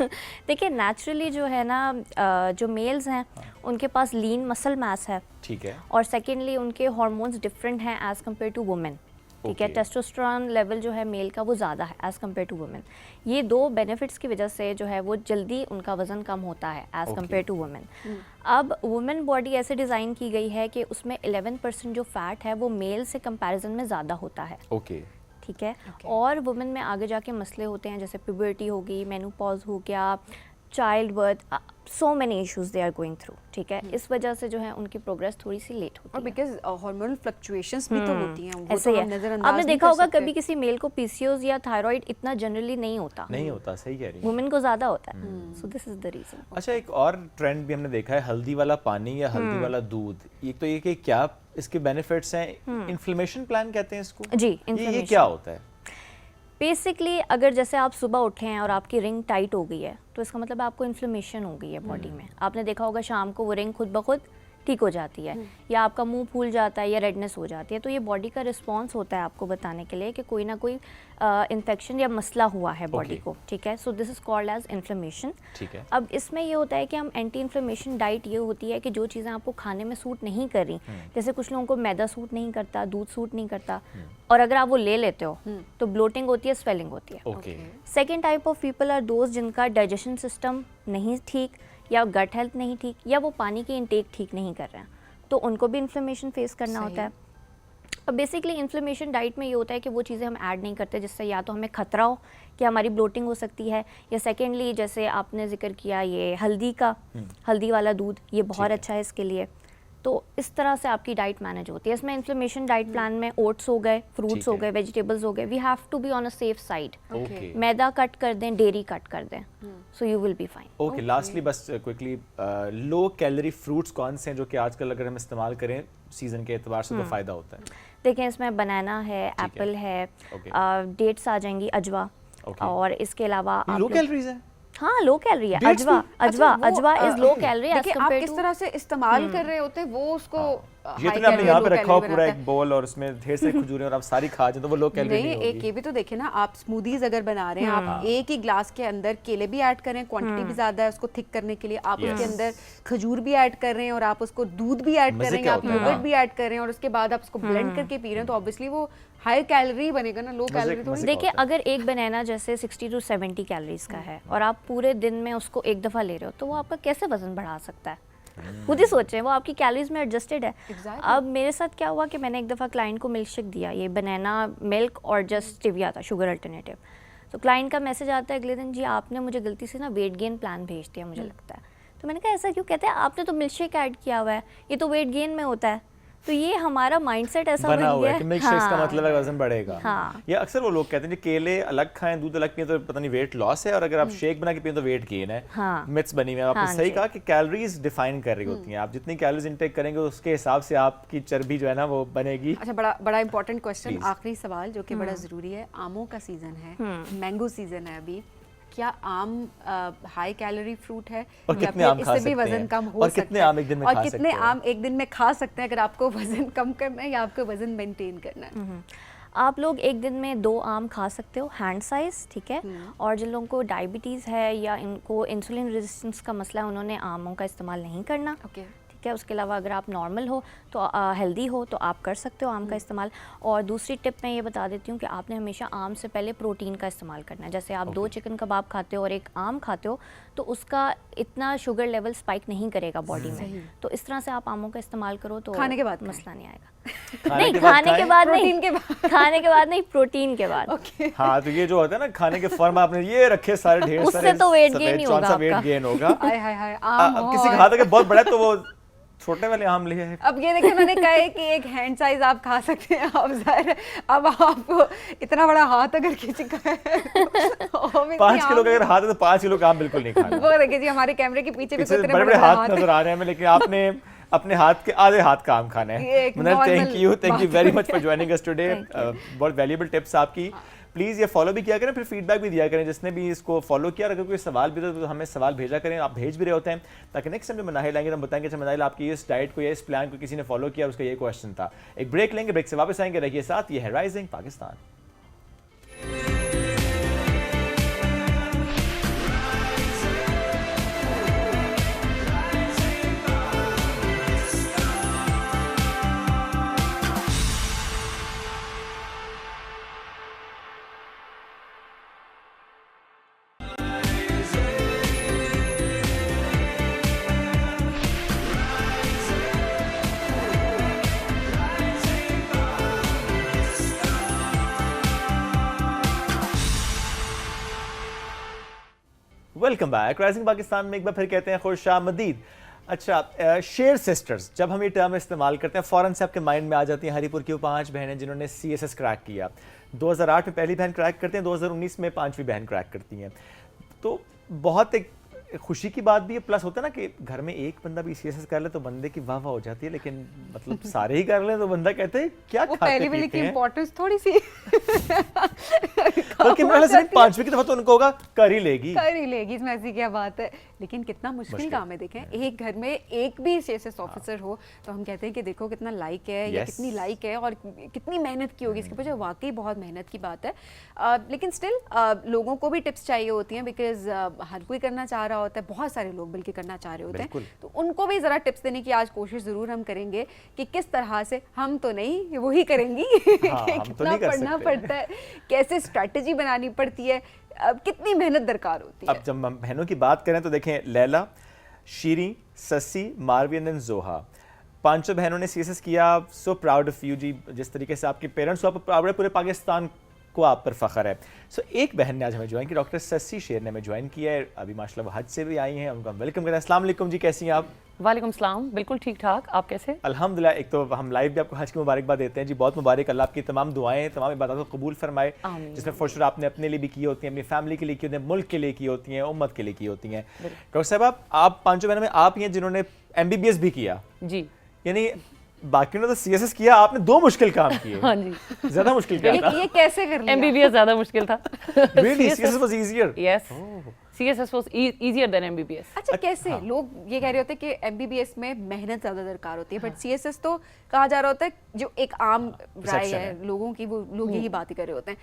देखिए, नेचुरली जो है ना, जो मेल्स हैं उनके पास लीन मसल मास है, ठीक है, और सेकेंडली उनके हार्मोन्स डिफरेंट हैं एज कम्पेयर टू वुमेन, ठीक है। टेस्टोस्टेरोन लेवल जो है मेल का वो ज़्यादा है एज़ कम्पेयर टू वुमेन। ये दो बेनिफिट्स की वजह से जो है वो जल्दी उनका वज़न कम होता है एज़ कम्पेयर टू वुमेन। अब वुमेन बॉडी ऐसे डिज़ाइन की गई है कि उसमें 11% जो फैट है वो मेल से कंपैरिजन में ज़्यादा होता है, ठीक है। और वुमेन में आगे जाके मसले होते हैं, जैसे प्यूबर्टी होगी, मेनोपॉज हो गया, child birth, so many issues they are going through, ठीक है। इस वजह से जो है उनकी प्रोग्रेस थोड़ी सी लेट होती है, और बिकॉज हार्मोनल फ्लक्चुएशंस भी तो होती हैं, वो ऐसे तो ही हम है। नजरअंदाज आपने नहीं देखा कर होगा सकते। कभी किसी मेल को पीसीओएस या थायराइड इतना जनरली नहीं होता, सही कह रही है, वुमेन को ज़्यादा होता है, so this is the reason. अच्छा, एक और ट्रेंड भी हमने देखा है, हल्दी वाला पानी या हल्दी वाला दूध। एक तो ये कि क्या इसके बेनिफिट्स हैं, इन्फ्लेमेशन प्लान कहते हैं इसको जी, ये क्या होता है? बेसिकली अगर जैसे आप सुबह उठे हैं और आपकी रिंग टाइट हो गई है तो इसका मतलब आपको इन्फ्लेमेशन हो गई है बॉडी में। आपने देखा होगा शाम को वो रिंग खुद ब खुद ठीक हो जाती है, या आपका मुंह फूल जाता है या रेडनेस हो जाती है, तो ये बॉडी का रिस्पॉन्स होता है आपको बताने के लिए कि कोई ना कोई इन्फेक्शन या मसला हुआ है बॉडी को, ठीक है। So this is called age inflammation. ठीक है। अब इसमें ये होता है कि हम एंटी इन्फ्लेमेशन डाइट ये होती है कि जो चीज़ें आपको खाने में सूट नहीं कर रही, जैसे कुछ लोगों को मैदा सूट नहीं करता, दूध सूट नहीं करता, और अगर आप वो ले लेते हो तो ब्लोटिंग होती है, स्वेलिंग होती है। Okay. Second type of people are those जिनका डाइजेशन सिस्टम नहीं ठीक, या गट हेल्थ नहीं ठीक, या वो पानी की इंटेक ठीक नहीं कर रहे हैं, तो उनको भी इन्फ्लेमेशन फेस करना होता है। अब बेसिकली इन्फ्लेमेशन डाइट में ये होता है कि वो चीज़ें हम ऐड नहीं करते जिससे या तो हमें खतरा हो कि हमारी ब्लोटिंग हो सकती है, या सेकेंडली जैसे आपने जिक्र किया ये हल्दी का, हल्दी वाला दूध, ये बहुत अच्छा है इसके लिए। तो इस तरह से आपकी डाइट मैनेज होती है। इसमें इन्फ्लेमेशन डाइट प्लान में ओट्स हो गए, फ्रूट्स हो गए, वेजिटेबल्स हो गए, we have to be on a safe side. मैदा कट कर दें, डेयरी कट कर दें, so you will be fine. Okay, lastly बस क्विकली, लो कैलोरी फ्रूट्स कौन से हैं जो कि आजकल अगर हम इस्तेमाल करें सीजन के एतबार से तो फ़ायदा होता है? देखें, इसमें बनाना है, एप्पल है, डेट्स आ जाएंगी, अजवा, और इसके अलावा लो कैलोरीज है। हाँ, लो कैलोरी है अजवा। अजवा इज लो कैलोरी एज आप किस तरह से इस्तेमाल कर रहे होते हैं वो उसको ये तो आपने यहाँ पे रखा हो पूरा एक बोल और उसमें ढेर सारी खजूरें और आप सारी खा जाए तो वो लो कैलोरी नहीं होगी। एक ये भी तो देखिए ना, आप स्मूदीज अगर बना रहे हैं, आप एक ही ग्लास के अंदर केले भी ऐड करें, क्वांटिटी भी ज्यादा है उसको थिक करने के लिए, आप उसके अंदर खजूर भी ऐड कर रहे हैं और आप उसको दूध भी ऐड कर रहे हैं, आप योगर्ट भी ऐड कर रहे हैं और उसके बाद आप उसको ब्लेंड करके पी रहे हैं, तो ऑब्वियसली वो हाई कैलोरी बनेगा ना, लो कैलोरी थोड़ी। देखिए, अगर एक बनाना जैसे 60 टू 70 कैलोरीज का है और आप पूरे दिन में उसको एक दफ़ा ले रहे हो, तो वो आपका कैसे वजन बढ़ा सकता है? खुद ही सोचें, वो आपकी कैलोरीज में एडजस्टेड है। अब मेरे साथ क्या हुआ कि मैंने एक दफ़ा क्लाइंट को मिल्क शेक दिया, ये बनाना मिल्क और जस्ट स्टिविया था, शुगर अल्टरनेटिव। तो क्लाइंट का मैसेज आता है अगले दिन, जी आपने मुझे गलती से ना वेट गेन प्लान भेज दिया मुझे लगता है। तो मैंने कहा ऐसा क्यों? कहते हैं आपने तो मिल्क शेक ऐड किया हुआ है, ये तो वेट गेन में होता है। तो ये हमारा माइंडसेट ऐसा बन गया है कि मिल्क शेक्स का मतलब है वजन बढ़ेगा। हाँ। ये अक्सर वो लोग कहते हैं कि केले अलग खाएं, दूध अलग पिए तो पता नहीं वेट लॉस है, और अगर आप शेक बना के पिए तो वेट गेन है। हाँ। मिथ्स बनी हुई है। आपने सही कहा कि कैलोरीज डिफाइन कर रही होती हैं, आप जितनी कैलोरीज इंटेक करेंगे उसके हिसाब से आपकी चर्बी जो है ना वो बनेगी। अच्छा, बड़ा इंपॉर्टेंट क्वेश्चन, आखिरी सवाल जो कि बड़ा जरूरी है। आमों का सीजन है, मैंगो सीजन है अभी, क्या आम हाई कैलोरी फ्रूट है और या कितने फिर आम खा इससे भी सकते वजन हैं? कम हो और सकता कितने है? आम एक दिन में और खा कितने सकते हैं? आम एक दिन में खा सकते हैं अगर आपको वजन कम करना है या आपको वजन मेंटेन करना है? आप लोग एक दिन में 2 आम खा सकते हो, हैंड साइज, ठीक है। और जिन लोगों को डायबिटीज़ है या इनको इंसुलिन रेजिस्टेंस का मसला है, उन्होंने आमों का इस्तेमाल नहीं करना, ठीक है। उसके अलावा अगर आप नॉर्मल हो तो हेल्दी हो तो आप कर सकते हो आम का इस्तेमाल। और दूसरी टिप मैं ये बता देती हूँ कि आपने हमेशा आम से पहले प्रोटीन का इस्तेमाल करना है। जैसे आप 2 चिकन कबाब खाते हो और 1 आम खाते हो तो उसका इतना शुगर लेवल स्पाइक नहीं करेगा बॉडी में। तो इस तरह से आप आमों का इस्तेमाल करो तो खाने के बाद मसला नहीं आएगा। खाने नहीं, खाने के बाद नहीं, प्रोटीन के बाद। खाने के बाद नहीं, प्रोटीन के बाद। हाँ, तो ये जो होता है ना खाने के फॉर्म आपने ये रखे सारे ढेर उससे सारे, तो weight gain ही होगा कौन सा वेट आपका। गेन होगा? हाय हाय हाय, आम हो किसी और- खा था कि बहुत बड़ा है तो वो छोटे वाले आम लिए है। अब ये देखिए, मैंने कहा है कि एक हैंड साइज आप खा सकते हैं। अब जाहिर है, अब आपको इतना बड़ा हाथ अगर किसी का है तो 5 किलो का अगर हाथ है तो 5 किलो का आम बिल्कुल नहीं खाना। वो देखिए जी, हमारे कैमरे के पीछे भी पीछे कितने बड़े बड़े बड़े हाथ नजर आ रहे हैं हमें, लेकिन आपने अपने हाथ के आधे हाथ का आम खाना ये है। एक मतलब थैंक यू बात वेरी है। Much for joining us today. बहुत वैल्यूएबल टिप्स आपकी। प्लीज़ ये फॉलो भी किया करें, फिर फीडबैक भी दिया करें जिसने भी इसको फॉलो किया। अगर कोई सवाल भी तो हमें सवाल भेजा करें, आप भेज भी रहे होते हैं, ताकि नेक्स्ट टाइम जब मनाहिल आएंगे तो हम बताएंगे अच्छा मनाहिल आपकी इस डाइट को या इस प्लान को किसी ने फॉलो किया, उसका ये क्वेश्चन था। एक ब्रेक लेंगे, ब्रेक से वापस आएंगे, रहिए साथ। ये है rising Pakistan. Welcome back. Rising Pakistan में एक बार फिर कहते हैं खुशामदीद। अच्छा, शेर सिस्टर्स, जब हम ये टर्म इस्तेमाल करते हैं फ़ौरन से आपके माइंड में आ जाती हैं हरीपुर की वो 5 बहनें जिन्होंने CSS क्रैक किया। 2008 में पहली बहन क्रैक करते हैं, 2019 में 5वीं बहन क्रैक करती हैं। तो बहुत एक खुशी की बात भी है, प्लस होता है ना कि घर में एक बंदा भी सीएसएस कर ले तो बंदे की वाह वाह हो जाती है, लेकिन मतलब सारे ही कर ले तो बंदा कहते हैं क्या वो खाते पहली वाली पीते की हैं। इम्पोर्टेंस थोड़ी सी बल्कि मेरे हस्बैंड पांचवी की दफा तो उनको होगा कर ही लेगी। कर ही लेगी, इसमें ऐसी क्या बात है। लेकिन कितना मुश्किल काम है, देखें एक घर में एक भी सीएसएस ऑफिसर हो तो हम कहते हैं कि देखो कितना लाइक है या Yes. कितनी लाइक है और कितनी मेहनत की होगी इसके पीछे, वाकई बहुत मेहनत की बात है। लेकिन स्टिल लोगों को भी टिप्स चाहिए होती हैं, बिकॉज हर कोई करना चाह रहा होता है, बहुत सारे लोग बल्कि करना चाह रहे होते हैं, तो उनको भी ज़रा टिप्स देने की आज कोशिश ज़रूर हम करेंगे कि किस तरह से, हम तो नहीं वही करेंगी कि हम तो कितना नहीं कर पढ़ना सकते। पड़ता है, कैसे स्ट्रैटेजी बनानी पड़ती है, कितनी मेहनत दरकार होती है। अब जब हम बहनों की बात करें तो देखें लैला, शीरी, ससी, मारवी एंड जोहा, पांचों बहनों ने सीएसएस किया। सो प्राउड ऑफ यू जी, जिस तरीके से आपके पेरेंट्स आप प्राउड है, पूरे पाकिस्तान को आप पर फख्र है। सो एक बहन ने आज हमें ज्वाइन की, डॉक्टर ससी शेर ने हमें ज्वाइन किया है, अभी माशाल्लाह हज से भी आई हैं, उनको हम वेलकम करते हैं। अस्सलाम वालेकुम जी, कैसी हैं आप? वालेकुम सलाम, बिल्कुल ठीक ठाक, आप कैसे? अल्हम्दुलिल्लाह। एक तो हम लाइव भी आपको हज की मुबारकबाद देते हैं जी, बहुत मुबारक, अल्लाह आपकी तमाम दुआएं, तमाम इबादत को कबूल फरमाए, आमीन। जिसमें फॉर आपने अपने लिए भी की होती हैं, अपनी फैमिली के लिए की होती हैं, मुल्क के लिए की होती हैं, उम्मत के लिए की होती हैं। डॉक्टर साहब, आप पांचों बहनों में आप ही हैं जिन्होंने MBBS भी किया, जी यानी बाकियों ने तो CSS किया, आपने दो मुश्किल काम किए। हाँ जी, ज्यादा मुश्किल क्या था? ये कैसे कर लिया? MBBS ज़्यादा मुश्किल था। Really? CSS was easier? Yes, CSS was easier than MBBS. अच्छा, कैसे लोग ये कह रहे होते हैं कि MBBS में मेहनत ज़्यादा दरकार होती है, बट CSS तो कहा जा रहा होता है, जो एक आम राय Perception है है। लोगों की, वो लोग यही बात ही कर रहे होते हैं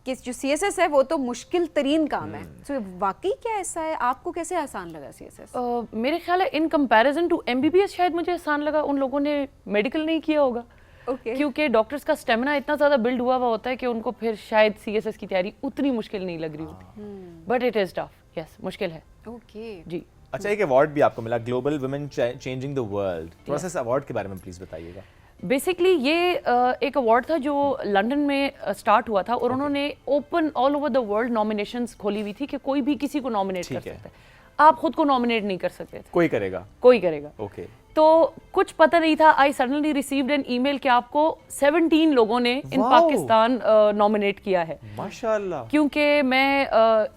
कि जो CSS है वो तो मुश्किल तरीन काम है। तो वाकई क्या ऐसा है, आपको कैसे आसान लगा CSS? मेरे ख्याल है इन कंपैरिजन टू MBBS शायद मुझे आसान लगा, उन लोगों ने मेडिकल नहीं किया होगा। Okay. क्योंकि डॉक्टर्स का स्टेमिना इतना ज़्यादा बिल्ड हुआ होता है कि उनको फिर शायद CSS की तैयारी उतनी मुश्किल नहीं लग रही होती, but it is tough, yes मुश्किल है ओके। जी। अच्छा, एक अवार्ड भी आपको मिला, global women changing the world, थोड़ा सा इस अवार्ड के बारे में प्लीज बताइएगा। बेसिकली ये एक अवार्ड था जो लंदन में स्टार्ट हुआ था, और उन्होंने open all over the world nominations खोली हुई थी कि कोई भी किसी को नॉमिनेट कर ठीक है। सकता है, आप खुद को नॉमिनेट नहीं कर सकते थे, कोई करेगा? कोई करेगा। ओके। तो कुछ पता नहीं था, I suddenly received an email कि आपको 17 लोगों ने इन Wow! पाकिस्तान नॉमिनेट किया है। माशाल्लाह। क्योंकि मैं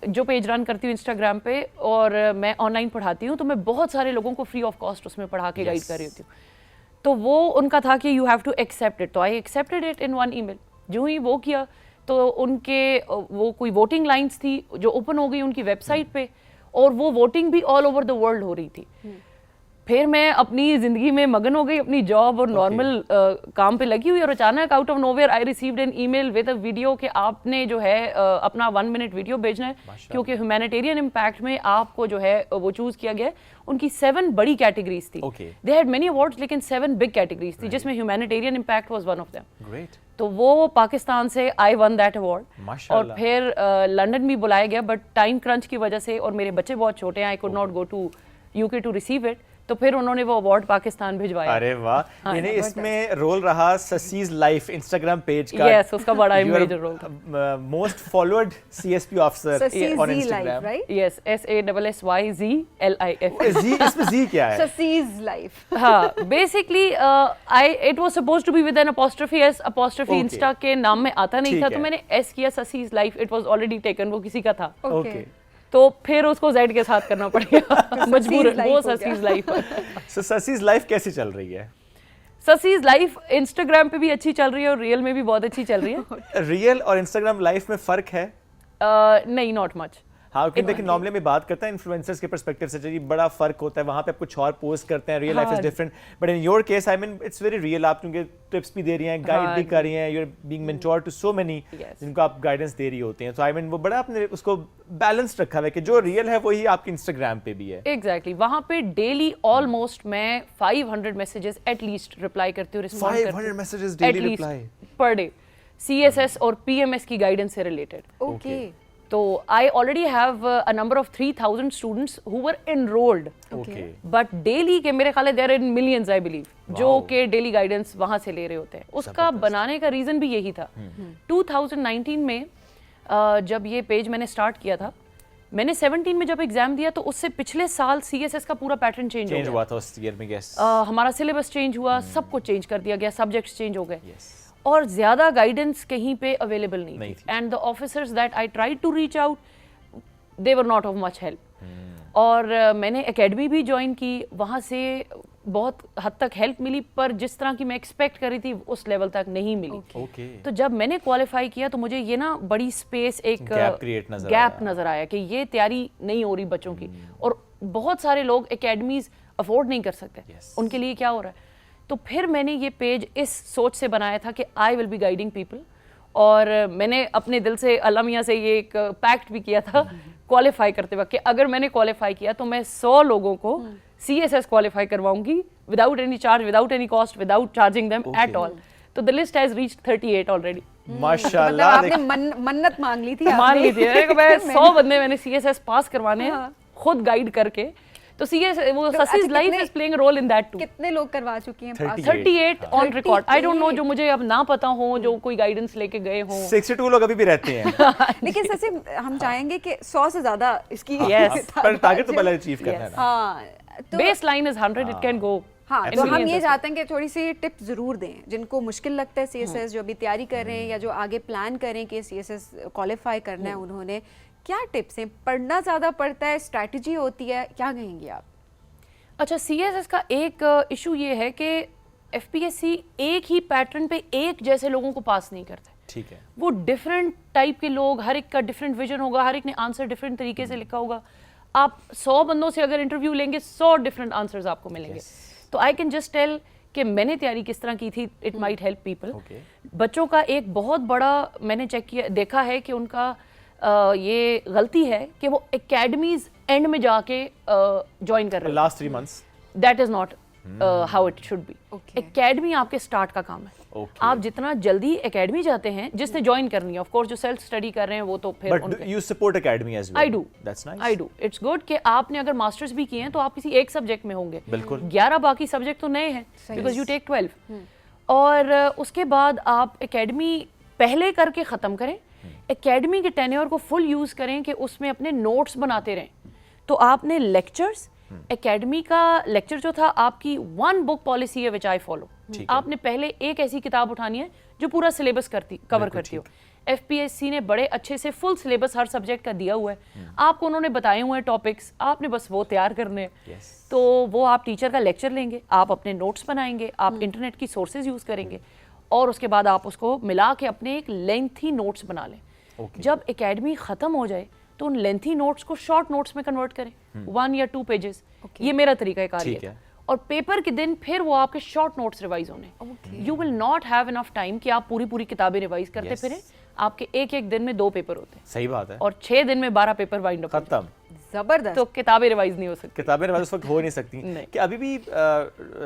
जो पेज रन करती हूँ इंस्टाग्राम पे और मैं ऑनलाइन पढ़ाती हूँ, तो मैं बहुत सारे लोगों को फ्री ऑफ कॉस्ट उसमें पढ़ा के गाइड कर रही होती हूँ। तो वो उनका था कि you have to accept it, तो I accepted it in one email. जो ही वो किया तो उनके वो कोई वोटिंग लाइंस थी जो ओपन हो गई उनकी वेबसाइट पे, और वो वोटिंग भी ऑल ओवर द वर्ल्ड हो रही थी। फिर मैं अपनी ज़िंदगी में मगन हो गई, अपनी जॉब और नॉर्मल काम पे लगी हुई, और अचानक out of nowhere I received an email with a video कि आपने जो है अपना 1 मिनट वीडियो भेजना है, क्योंकि ह्यूमैनिटेरियन इम्पैक्ट में आपको जो है वो चूज़ किया गया है। उनकी 7 बड़ी कैटेगरीज थी, दे हैड मेनी अवार्ड्स, लेकिन 7 बिग कैटेगरीज थी, जिसमें humanitarian impact was one of them. Great. तो वो पाकिस्तान से आई वन दैट अवार्ड, और माशाल्लाह। फिर लंदन भी बुलाया गया, बट टाइम क्रंच की वजह से और मेरे बच्चे बहुत छोटे हैं, I could not go to UK to receive it, तो फिर उन्होंने वो अवार्ड पाकिस्तान भिजवाया। अरे वाह, यानी इसमें रोल रहा ससीज लाइफ इंस्टाग्राम पेज का। यस, उसका बड़ा मेजर रोल था। Most followed CSP officer Sasi's on Z Instagram. life, right? Yes, SASSYZLIF। इसमें जी क्या है? Sasi's life. हाँ, basically it was supposed to be with an apostrophe, S apostrophe Okay. Insta के नाम में आता नहीं ठीक था, है। तो मैंने एस किया, ससीज life, it was already taken, वो किसी का था, ओके। तो फिर उसको जेड के साथ करना पड़ेगा मजबूर, Sasi's life वो हो गया। ससीज लाइफ। सो ससीज लाइफ कैसे चल रही है? ससीज लाइफ इंस्टाग्राम पे भी अच्छी चल रही है और रियल में भी बहुत अच्छी चल रही है। रियल और इंस्टाग्राम लाइफ में फर्क है? नहीं, नॉट मच। हाँ, क्योंकि देखिए नॉर्मली में बात करते हैं इन्फ्लुएंसर्स के पर्सपेक्टिव से, जी बड़ा फर्क होता है, वहाँ पे आप कुछ और पोस्ट करते हैं, real life is different, but in your case I mean it's very real, आप क्योंकि टिप्स भी दे रही हैं, गाइड भी कर रही हैं, you are being mentor to so many जिनको आप गाइडेंस दे रही होती हैं, तो आई मीन वो बड़ा आपने उसको बैलेंस रखा हुआ है कि जो रियल है वही आपके इंस्टाग्राम पे भी है। एग्जैक्टली, वहाँ पे डेली ऑलमोस्ट मैं 500 मैसेजेस एटलीस्ट रिप्लाई करती हूँ, रिस्पॉन्ड करती हूँ 500 messages daily reply per day, CSS और PMS की गाइडेंस से रिलेटेड। Okay. तो I already have a number of 3000 students who were enrolled, okay. But daily के मेरे ख्याल है there in millions I believe, जो के डेली गाइडेंस वहाँ से ले रहे होते हैं। उसका बनाने का रीज़न भी यही था। 2019 में जब ये पेज मैंने स्टार्ट किया था, मैंने 17 में जब एग्जाम दिया, तो उससे पिछले साल CSS का पूरा पैटर्न चेंज हुआ था उस ईयर में, यस। हमारा सिलेबस चेंज हुआ, सब कुछ चेंज कर दिया गया, सब्जेक्ट्स चेंज हो गए, और ज़्यादा गाइडेंस कहीं पे अवेलेबल नहीं थी, and the officers that I tried to reach out, they were not of much help. और मैंने एकेडमी भी ज्वाइन की, वहाँ से बहुत हद तक हेल्प मिली, पर जिस तरह की मैं एक्सपेक्ट कर रही थी उस लेवल तक नहीं मिली। ओके। तो जब मैंने क्वालिफाई किया तो मुझे ये ना बड़ी स्पेस, एक गैप नजर आया कि ये तैयारी नहीं हो रही बच्चों की, और बहुत सारे लोग एकेडमीज अफोर्ड नहीं कर सकते, उनके लिए क्या हो रहा है। तो फिर मैंने ये पेज इस सोच से बनाया था कि I will be guiding people, और मैंने अपने दिल से अल्लाह मियाँ से ये एक पैक्ट भी किया था क्वालिफाई करते वक्त कि अगर मैंने क्वालिफाई किया तो मैं 100 लोगों को CSS क्वालिफाई करवाऊंगी without any charge, without any cost, without charging them at all. तो the list has reached 38 already. माशाल्लाह। आपने मन्नत मांग ली थी। मान लीजिए मैं 100 बंदे मैंने CSS पास करवाने हैं खुद गाइड करके। तो CSS वो ससीज life is playing role in that too. कितने लोग करवा चुकी हैं? 38 on record. I don't know, जो मुझे अब ना पता हो, जो कोई गाइडेंस लेके गए हो। 62 लोग अभी भी रहते हैं। लेकिन ससी हम चाहेंगे कि 100 से ज्यादा इसकी पर टारगेट तो पहले अचीव करना है ना। हाँ, तो base line is 100, it can go. हाँ, तो हम ये चाहते हैं कि थोड़ी सी टिप्स जरूर दें जिनको मुश्किल लगता है CSS, जो अभी तैयारी कर रहे हैं या जो आगे प्लान करें कि CSS क्वालिफाई करना है उन्होंने, क्या टिप्स हैं? पढ़ना ज़्यादा पड़ता है, स्ट्रैटेजी होती है, क्या कहेंगे आप? अच्छा, CSS का एक इशू ये है कि FPSC एक ही पैटर्न पे एक जैसे लोगों को पास नहीं करता। ठीक है। वो डिफरेंट टाइप के लोग, हर एक का डिफरेंट विजन होगा, हर एक ने आंसर डिफरेंट तरीके से लिखा होगा। आप 100 बंदों से अगर इंटरव्यू लेंगे 100 डिफरेंट आंसर्स आपको मिलेंगे। तो आई कैन जस्ट टेल कि मैंने तैयारी किस तरह की थी, इट माइट हेल्प पीपल। बच्चों का एक बहुत बड़ा मैंने चेक किया, देखा है कि उनका ये गलती है कि वो एकेडमीज एंड में जाके ज्वाइन कर रहे हैं। Last 3 months that is not how it should be. Academy आपके स्टार्ट का काम है। आप जितना जल्दी एकेडमी जाते हैं, जिसने ज्वाइन करनी है, ऑफ कोर्स जो सेल्फ स्टडी कर रहे हैं वो तो फिर but you support academy as well. I do, that's nice. I do. It's good कि आपने अगर मास्टर्स भी किए हैं तो आप किसी एक सब्जेक्ट में होंगे। बिल्कुल। 11 बाकी सब्जेक्ट तो नए हैं बिकॉज यू टेक 12। और उसके बाद आप एकेडमी पहले करके ख़त्म करें, एकेडमी के टेन्योर को फुल यूज़ करें कि उसमें अपने नोट्स बनाते रहें। तो आपने लेक्चर्स, एकेडमी का लेक्चर जो था आपकी 1 बुक पॉलिसी है विच आई फॉलो। आपने पहले एक ऐसी किताब उठानी है जो पूरा सिलेबस कवर करती हो। FPSC ने बड़े अच्छे से फुल सिलेबस हर सब्जेक्ट का दिया हुआ है, आपको उन्होंने बताए हुए हैं टॉपिक्स, आपने बस वो तैयार करने हैं। तो वो आप टीचर का लेक्चर लेंगे, आप अपने नोट्स बनाएंगे, आप इंटरनेट की सोर्सेज यूज़ करेंगे, और उसके बाद आप उसको मिला के अपने एक लेंथी नोट्स बना लें। जब एकेडमी ख़त्म हो जाए तो उन लेंथी नोट्स को शॉर्ट नोट्स में कन्वर्ट करें, 1 या 2 पेजेस। ये मेरा तरीका है। और पेपर के दिन फिर वो आपके शॉर्ट नोट्स रिवाइज होने। You will not have enough time कि आप पूरी किताबें रिवाइज करते फिरें। आपके एक दिन में 2 पेपर होते हैं। सही बात है। और 6 दिन में 12 पेपर वाइंड अप खत्म। जबरदस्त। तो किताबें रिवाइज नहीं हो सकती। किताबें रिवाइज उस वक्त हो नहीं सकती। कि अभी भी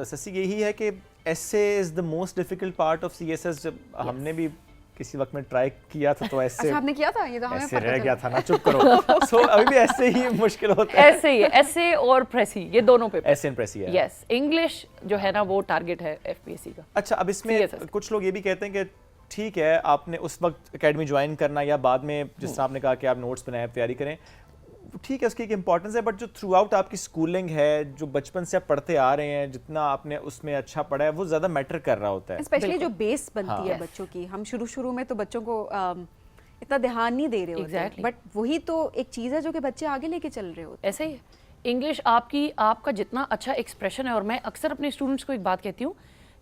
ससी यही है कि essay is the most difficult part of CSS। जब हमने भी किसी वक्त में ट्राई किया था तो ऐसे अच्छा, आपने किया था? ये तो हमें ऐसे पता रह गया था ना, चुप करो। सो अभी भी ऐसे ही मुश्किल होता है। ऐसे ही है, ऐसे और प्रेसी, ये दोनों पेपर। ऐसे एंड प्रेसी है। यस, इंग्लिश जो है ना वो टारगेट है FPSC का। अच्छा, अब इसमें कुछ लोग ये भी कहते हैं कि ठीक है, आपने उस वक्त एकेडमी ज्वाइन करना या बाद में, जिस तरह आपने कहा कि आप नोट्स बनाए, तैयारी करें, ठीक है, उसकी एक इंपॉर्टेंस है, बट जो थ्रू आउट आपकी स्कूलिंग है, जो बचपन से आप पढ़ते आ रहे हैं, जितना आपने उसमें अच्छा पढ़ा है, वो ज़्यादा मैटर कर रहा होता है। स्पेशली जो बेस बनती है बच्चों की। हम शुरू में तो बच्चों को इतना ध्यान नहीं दे रहे होते, बट वही तो एक चीज़ है जो कि बच्चे आगे लेके चल रहे होते हैं। ऐसे ही है। इंग्लिश आपका जितना अच्छा एक्सप्रेशन है, और मैं अक्सर अपने स्टूडेंट्स को एक बात कहती हूँ,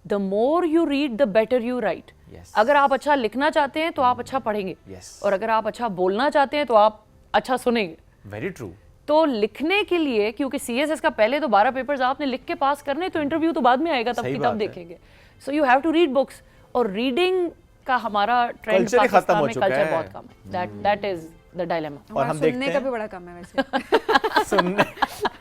the more you read the better you right. अगर आप अच्छा लिखना चाहते हैं तो आप अच्छा पढ़ेंगे, और अगर आप अच्छा बोलना चाहते हैं तो आप अच्छा सुनेंगे। Very true. तो लिखने के लिए, क्योंकि CSS का पहले तो 12 पेपर्स आपने लिख के पास करने, तो इंटरव्यू तो बाद में आएगा, तब की तब देखेंगे। So you have to read books, और रीडिंग का हमारा ट्रेंड पाकिस्तान में कल्चर बहुत कम है। That is the dilemma. और हम देखते हैं सुनने का भी बड़ा कम है वैसे। सुनने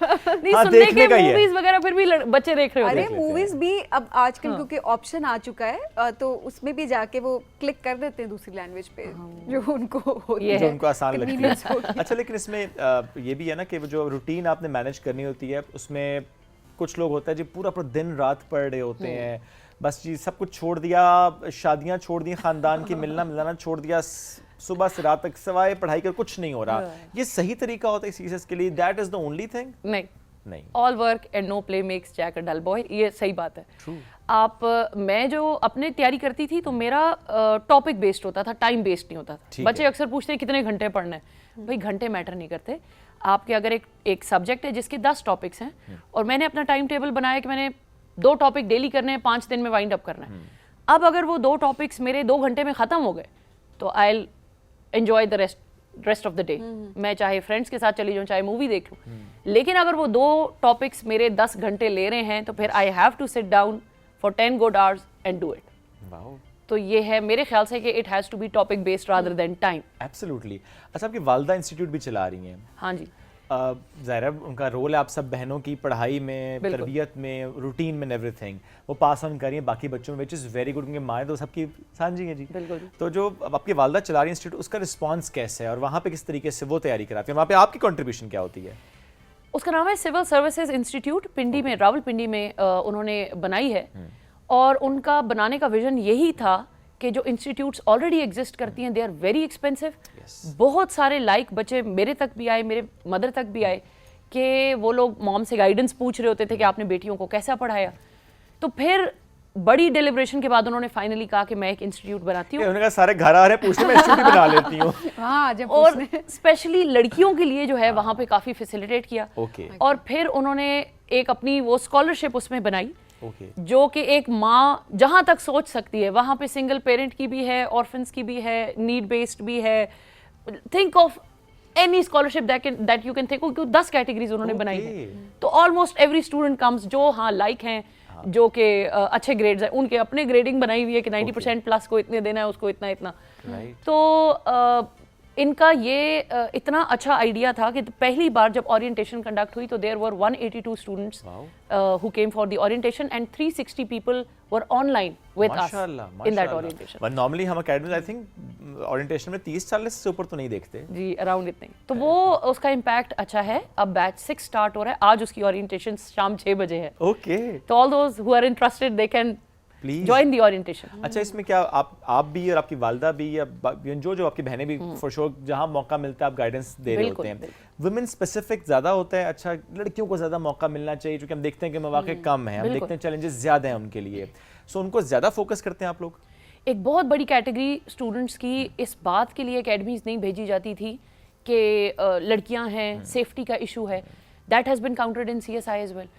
नहीं, सुनने के मूवीज वगैरह फिर भी बच्चे देख रहे होते हैं। अरे मूवीज भी अब आजकल क्योंकि ऑप्शन आ चुका है, तो उसमें भी जाके वो क्लिक कर देते हैं दूसरी लैंग्वेज पे जो उनको होती है, जो उनको आसान लगती है। अच्छा, लेकिन इसमें ये भी है ना कि जो रूटीन आपने मैनेज करनी होती है, उसमें कुछ लोग होता है जो पूरा दिन रात पढ़ रहे होते हैं, बस जी सब कुछ छोड़ दिया, शादियां छोड़ दी, खानदान की मिलना मिलाना छोड़ दिया, सुबह से रात तक सिवाय पढ़ाई कर कुछ नहीं हो रहा। ये सही तरीका होता है CSS के लिए? That is the only thing? नहीं, नहीं। All work and no play makes Jack a dull boy, ये सही बात है। मैं जो अपने तैयारी करती थी तो मेरा टॉपिक बेस्ड होता था, टाइम बेस्ड नहीं होता था। बच्चे अक्सर पूछते हैं कितने घंटे पढ़ना है, भाई घंटे मैटर नहीं करते। आपके अगर एक सब्जेक्ट है जिसके 10 टॉपिक्स हैं और मैंने अपना टाइम टेबल बनाया कि मैंने 2 टॉपिक डेली करने हैं, 5 दिन में वाइंड अप करना है। अब अगर वो 2 टॉपिक्स मेरे 2 घंटे में ख़त्म हो गए तो I will enjoy the rest of the day. मैं चाहे फ्रेंड्स के साथ चली जाऊँ, चाहे मूवी देख लूँ। लेकिन अगर वो 2 टॉपिक्स मेरे 10 घंटे ले रहे हैं तो फिर I have to sit down for 10 good hours and do it. तो ये है मेरे ख्याल से कि it has to be topic based rather than time. Absolutely. अच्छा, आपकी वालदा इंस्टीट्यूट भी चला रही हैं। हाँ जी। ज़ाहिर है उनका रोल है आप सब बहनों की पढ़ाई में, तरबियत में, रूटीन में, एवरीथिंग वो पास ऑन करिए बाकी बच्चों में, विच इज़ वेरी गुड। उनके माएँ तो सबकी सांझी हैं जी। बिल्कुल। तो जो आपकी वालदा चला रही है इंस्टीट्यूट, उसका रिस्पॉन्स कैसे है और वहाँ पे किस तरीके से वो तैयारी कराती है, वहाँ पे आपकी कंट्रीब्यूशन क्या होती है? उसका नाम है सिविल सर्विसेज इंस्टीट्यूट, पिंडी में, रावलपिंडी में उन्होंने बनाई है। और उनका बनाने का विजन यही था कि जो इंस्टीट्यूट्स ऑलरेडी एग्जिस्ट करती हैं दे आर वेरी एक्सपेंसिव। बहुत सारे लाइक बच्चे मेरे तक भी आए, मेरे मदर तक भी आए कि वो लोग मॉम से गाइडेंस पूछ रहे होते थे कि आपने बेटियों को कैसा पढ़ाया। तो फिर बड़ी डिलिब्रेशन के बाद उन्होंने फाइनली कहा कि मैं एक इंस्टीट्यूट बनाती हूँ। उन्होंने कहा सारे घर आ रहे हैं पूछने, मैं इंस्टीट्यूट बना लेती हूँ। हाँ, जब और स्पेशली लड़कियों के लिए जो है वहाँ पे काफ़ी फैसिलिटेट किया। और फिर उन्होंने एक अपनी वो स्कॉलरशिप उसमें बनाई जो कि एक माँ जहाँ तक सोच सकती है, वहाँ पे सिंगल पेरेंट की भी है, ऑर्फन्स की भी है, नीड बेस्ड भी है। Think of any scholarship that you can think. 10 categories उन्होंने बनाई है। तो ऑलमोस्ट एवरी स्टूडेंट कम्स जो हाँ लाइक हैं, जो कि अच्छे ग्रेड्स हैं, उनके अपने ग्रेडिंग बनाई हुई है कि 90% प्लस को इतने देना है, उसको इतना इतना। तो इनका ये इतना अच्छा आइडिया था कि पहली बार जब ओरिएंटेशन कंडक्ट हुई तो there were 182 students who came for the orientation and 360 people were online with us in that orientation. But normally हम एकेडमी आई थिंक ओरिएंटेशन में 30-40 से ऊपर तो नहीं देखते जी, अराउंड इतने। तो वो उसका इम्पैक्ट अच्छा है। अब बैच 6 स्टार्ट हो रहा है, आज उसकी ओरिएंटेशन शाम 6 बजे है। ओके। तो all those who are interested they can join the orientation. अच्छा, इसमें क्या आप भी और आपकी वालदा भी या जो आपकी बहनें भी फॉर श्योर जहां मौका मिलता है आप गाइडेंस दे रहे होते हैं। वुमेन स्पेसिफिक ज्यादा होता है? अच्छा, लड़कियों को ज्यादा मौका मिलना चाहिए क्योंकि हम देखते हैं कि मौके कम हैं, हम देखते हैं चैलेंजेस ज्यादा हैं उनके लिए, सो उनको ज्यादा फोकस करते हैं आप लोग? एक बहुत बड़ी कैटेगरी स्टूडेंट्स की इस बात के लिए अकेडमीज नहीं भेजी जाती थी कि लड़कियां हैं, सेफ्टी का इशू है। That has been counted in CSI as well.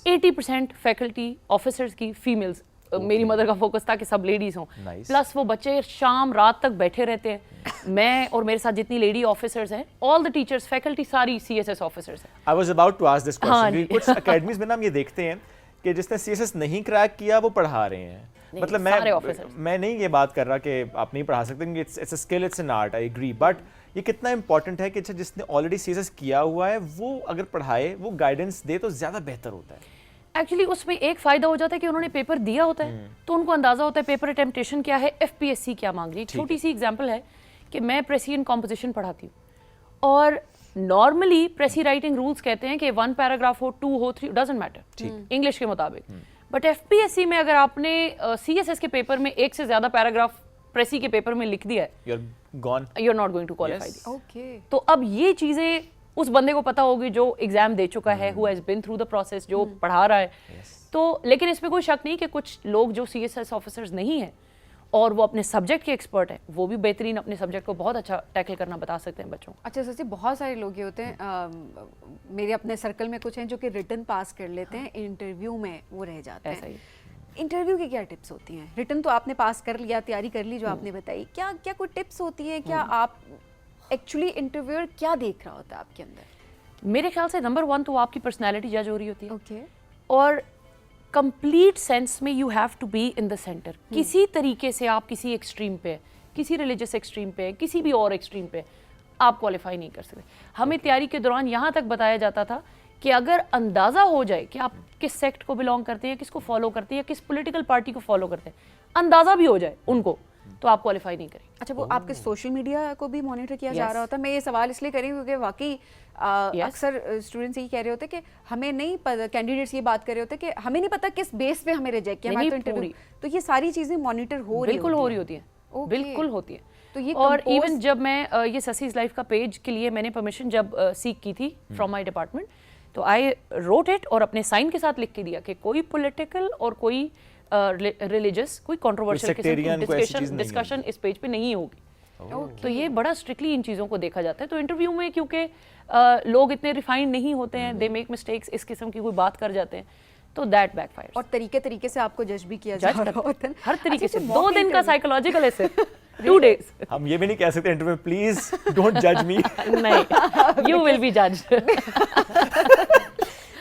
80% faculty officers की फीमेल्स। मेरी मदर का फोकस था कि सब लेडीज हों। प्लस वो बच्चे शाम रात तक बैठे रहते हैं। मैं और मेरे साथ जितनी लेडी ऑफिसर्स हैं, ऑल द टीचर्स, फैकल्टी सारी CSS ऑफिसर्स हैं। I was about to ask this question. कुछ एकेडमीज में ना हम ये देखते हैं कि जिसने CSS नहीं क्रैक किया वो पढ़ा रहे हैं। मतलब मैं नहीं ये बात कर रहा कि आप नहीं पढ़ा सकते, it's a skill, it's an art, I agree. But ये कितना इंपॉर्टेंट है कि जिसने ऑलरेडी CSS किया हुआ है वो अगर पढ़ाए, वो गाइडेंस दे तो ज्यादा बेहतर होता है। एक्चुअली उसमें एक फ़ायदा हो जाता है कि उन्होंने पेपर दिया होता है तो उनको अंदाज़ा होता है पेपर अटेम्प्टेशन क्या है, FPSC क्या मांग रही है। छोटी सी एग्जांपल है कि मैं प्रेसी एंड कॉम्पोजिशन पढ़ाती हूँ और नॉर्मली प्रेसी राइटिंग रूल्स कहते हैं कि 1 पैराग्राफ हो, 2 हो, 3, डजंट मैटर इंग्लिश के मुताबिक। बट FPSC में अगर आपने CSS के पेपर में 1 से ज़्यादा पैराग्राफ प्रेसी के पेपर में लिख दिया है, you're not going to qualify. Okay. तो अब ये चीज़ें उस बंदे को पता होगी जो एग्जाम दे चुका है, who has been through the process, जो पढ़ा रहा है। तो लेकिन इसमें कोई शक नहीं कि कुछ लोग जो CSS ऑफिसर्स नहीं हैं और वो अपने सब्जेक्ट के एक्सपर्ट हैं, वो भी बेहतरीन अपने सब्जेक्ट को बहुत अच्छा टैकल करना बता सकते हैं बच्चों को। अच्छा सच्ची, बहुत सारे लोग ये होते हैं, मेरे अपने सर्कल में कुछ हैं जो कि रिटन पास कर लेते हैं, इंटरव्यू में वो रह जाते हैं। इंटरव्यू की क्या टिप्स होती हैं? रिटन तो आपने पास कर लिया, तैयारी कर ली जो आपने बताई, क्या क्या कोई टिप्स होती है? क्या आप एक्चुअली इंटरव्यूअर क्या देख रहा होता है आपके अंदर? मेरे ख्याल से नंबर 1 तो आपकी पर्सनैलिटी जज हो रही होती है। ओके। और कंप्लीट सेंस में you have to be in the centre. किसी तरीके से आप किसी एक्सट्रीम पे, किसी रिलीजियस एक्सट्रीम पे, किसी भी और एक्सट्रीम पे आप क्वालिफाई नहीं कर सकते। हमें तैयारी के दौरान यहाँ तक बताया जाता था कि अगर अंदाज़ा हो जाए कि आप किस सेक्ट को बिलोंग करते हैं, किसको फॉलो करते हैं, किस पॉलिटिकल पार्टी को फॉलो करते हैं, अंदाज़ा भी हो जाए उनको, तो आप क्वालिफाई नहीं करेंगे। अच्छा, वो आपके सोशल मीडिया को भी मॉनिटर किया जा रहा होता है? मैं ये सवाल इसलिए करी क्योंकि वाकई अक्सर स्टूडेंट्स यही कह रहे होते कि हमें नहीं पता, कैंडिडेट्स ये बात कर रहे होते कि हमें नहीं पता किस बेस पे हमें रिजेक्ट किया, हमारा तो इंटरव्यू। तो ये सारी चीज़ें मॉनिटर हो रही बिल्कुल हो रही होती हैं, बिल्कुल होती है। तो ये और इवन जब मैं ये ससीज लाइफ का पेज के लिए मैंने परमिशन जब सीख की थी फ्रॉम माय डिपार्टमेंट, तो आई रोट इट और अपने साइन के साथ लिख के दिया कि कोई पॉलिटिकल और कोई रिलीजियस कोई कंट्रोवर्शियल sectarian कोई ऐसी चीज़ नहीं डिस्कशन इस पेज पे नहीं होगी। तो ये बड़ा स्ट्रिक्टली इन चीज़ों को देखा जाता है। तो इंटरव्यू में क्योंकि लोग इतने रिफाइंड नहीं होते हैं, दे मेक मिस्टेक्स, इस किस्म की कोई बात कर जाते हैं, तो दैट बैकफायर। और तरीके से आपको जज भी किया जा रहा होता है हर तरीके अच्छा, से। जो 2 mock दिन का interview- साइकोलॉजिकल ऐसे 2 days। हम ये भी नहीं कह सकते इंटरव्यू में प्लीज डोंट जज मी। नहीं, यू विल बी जज्ड।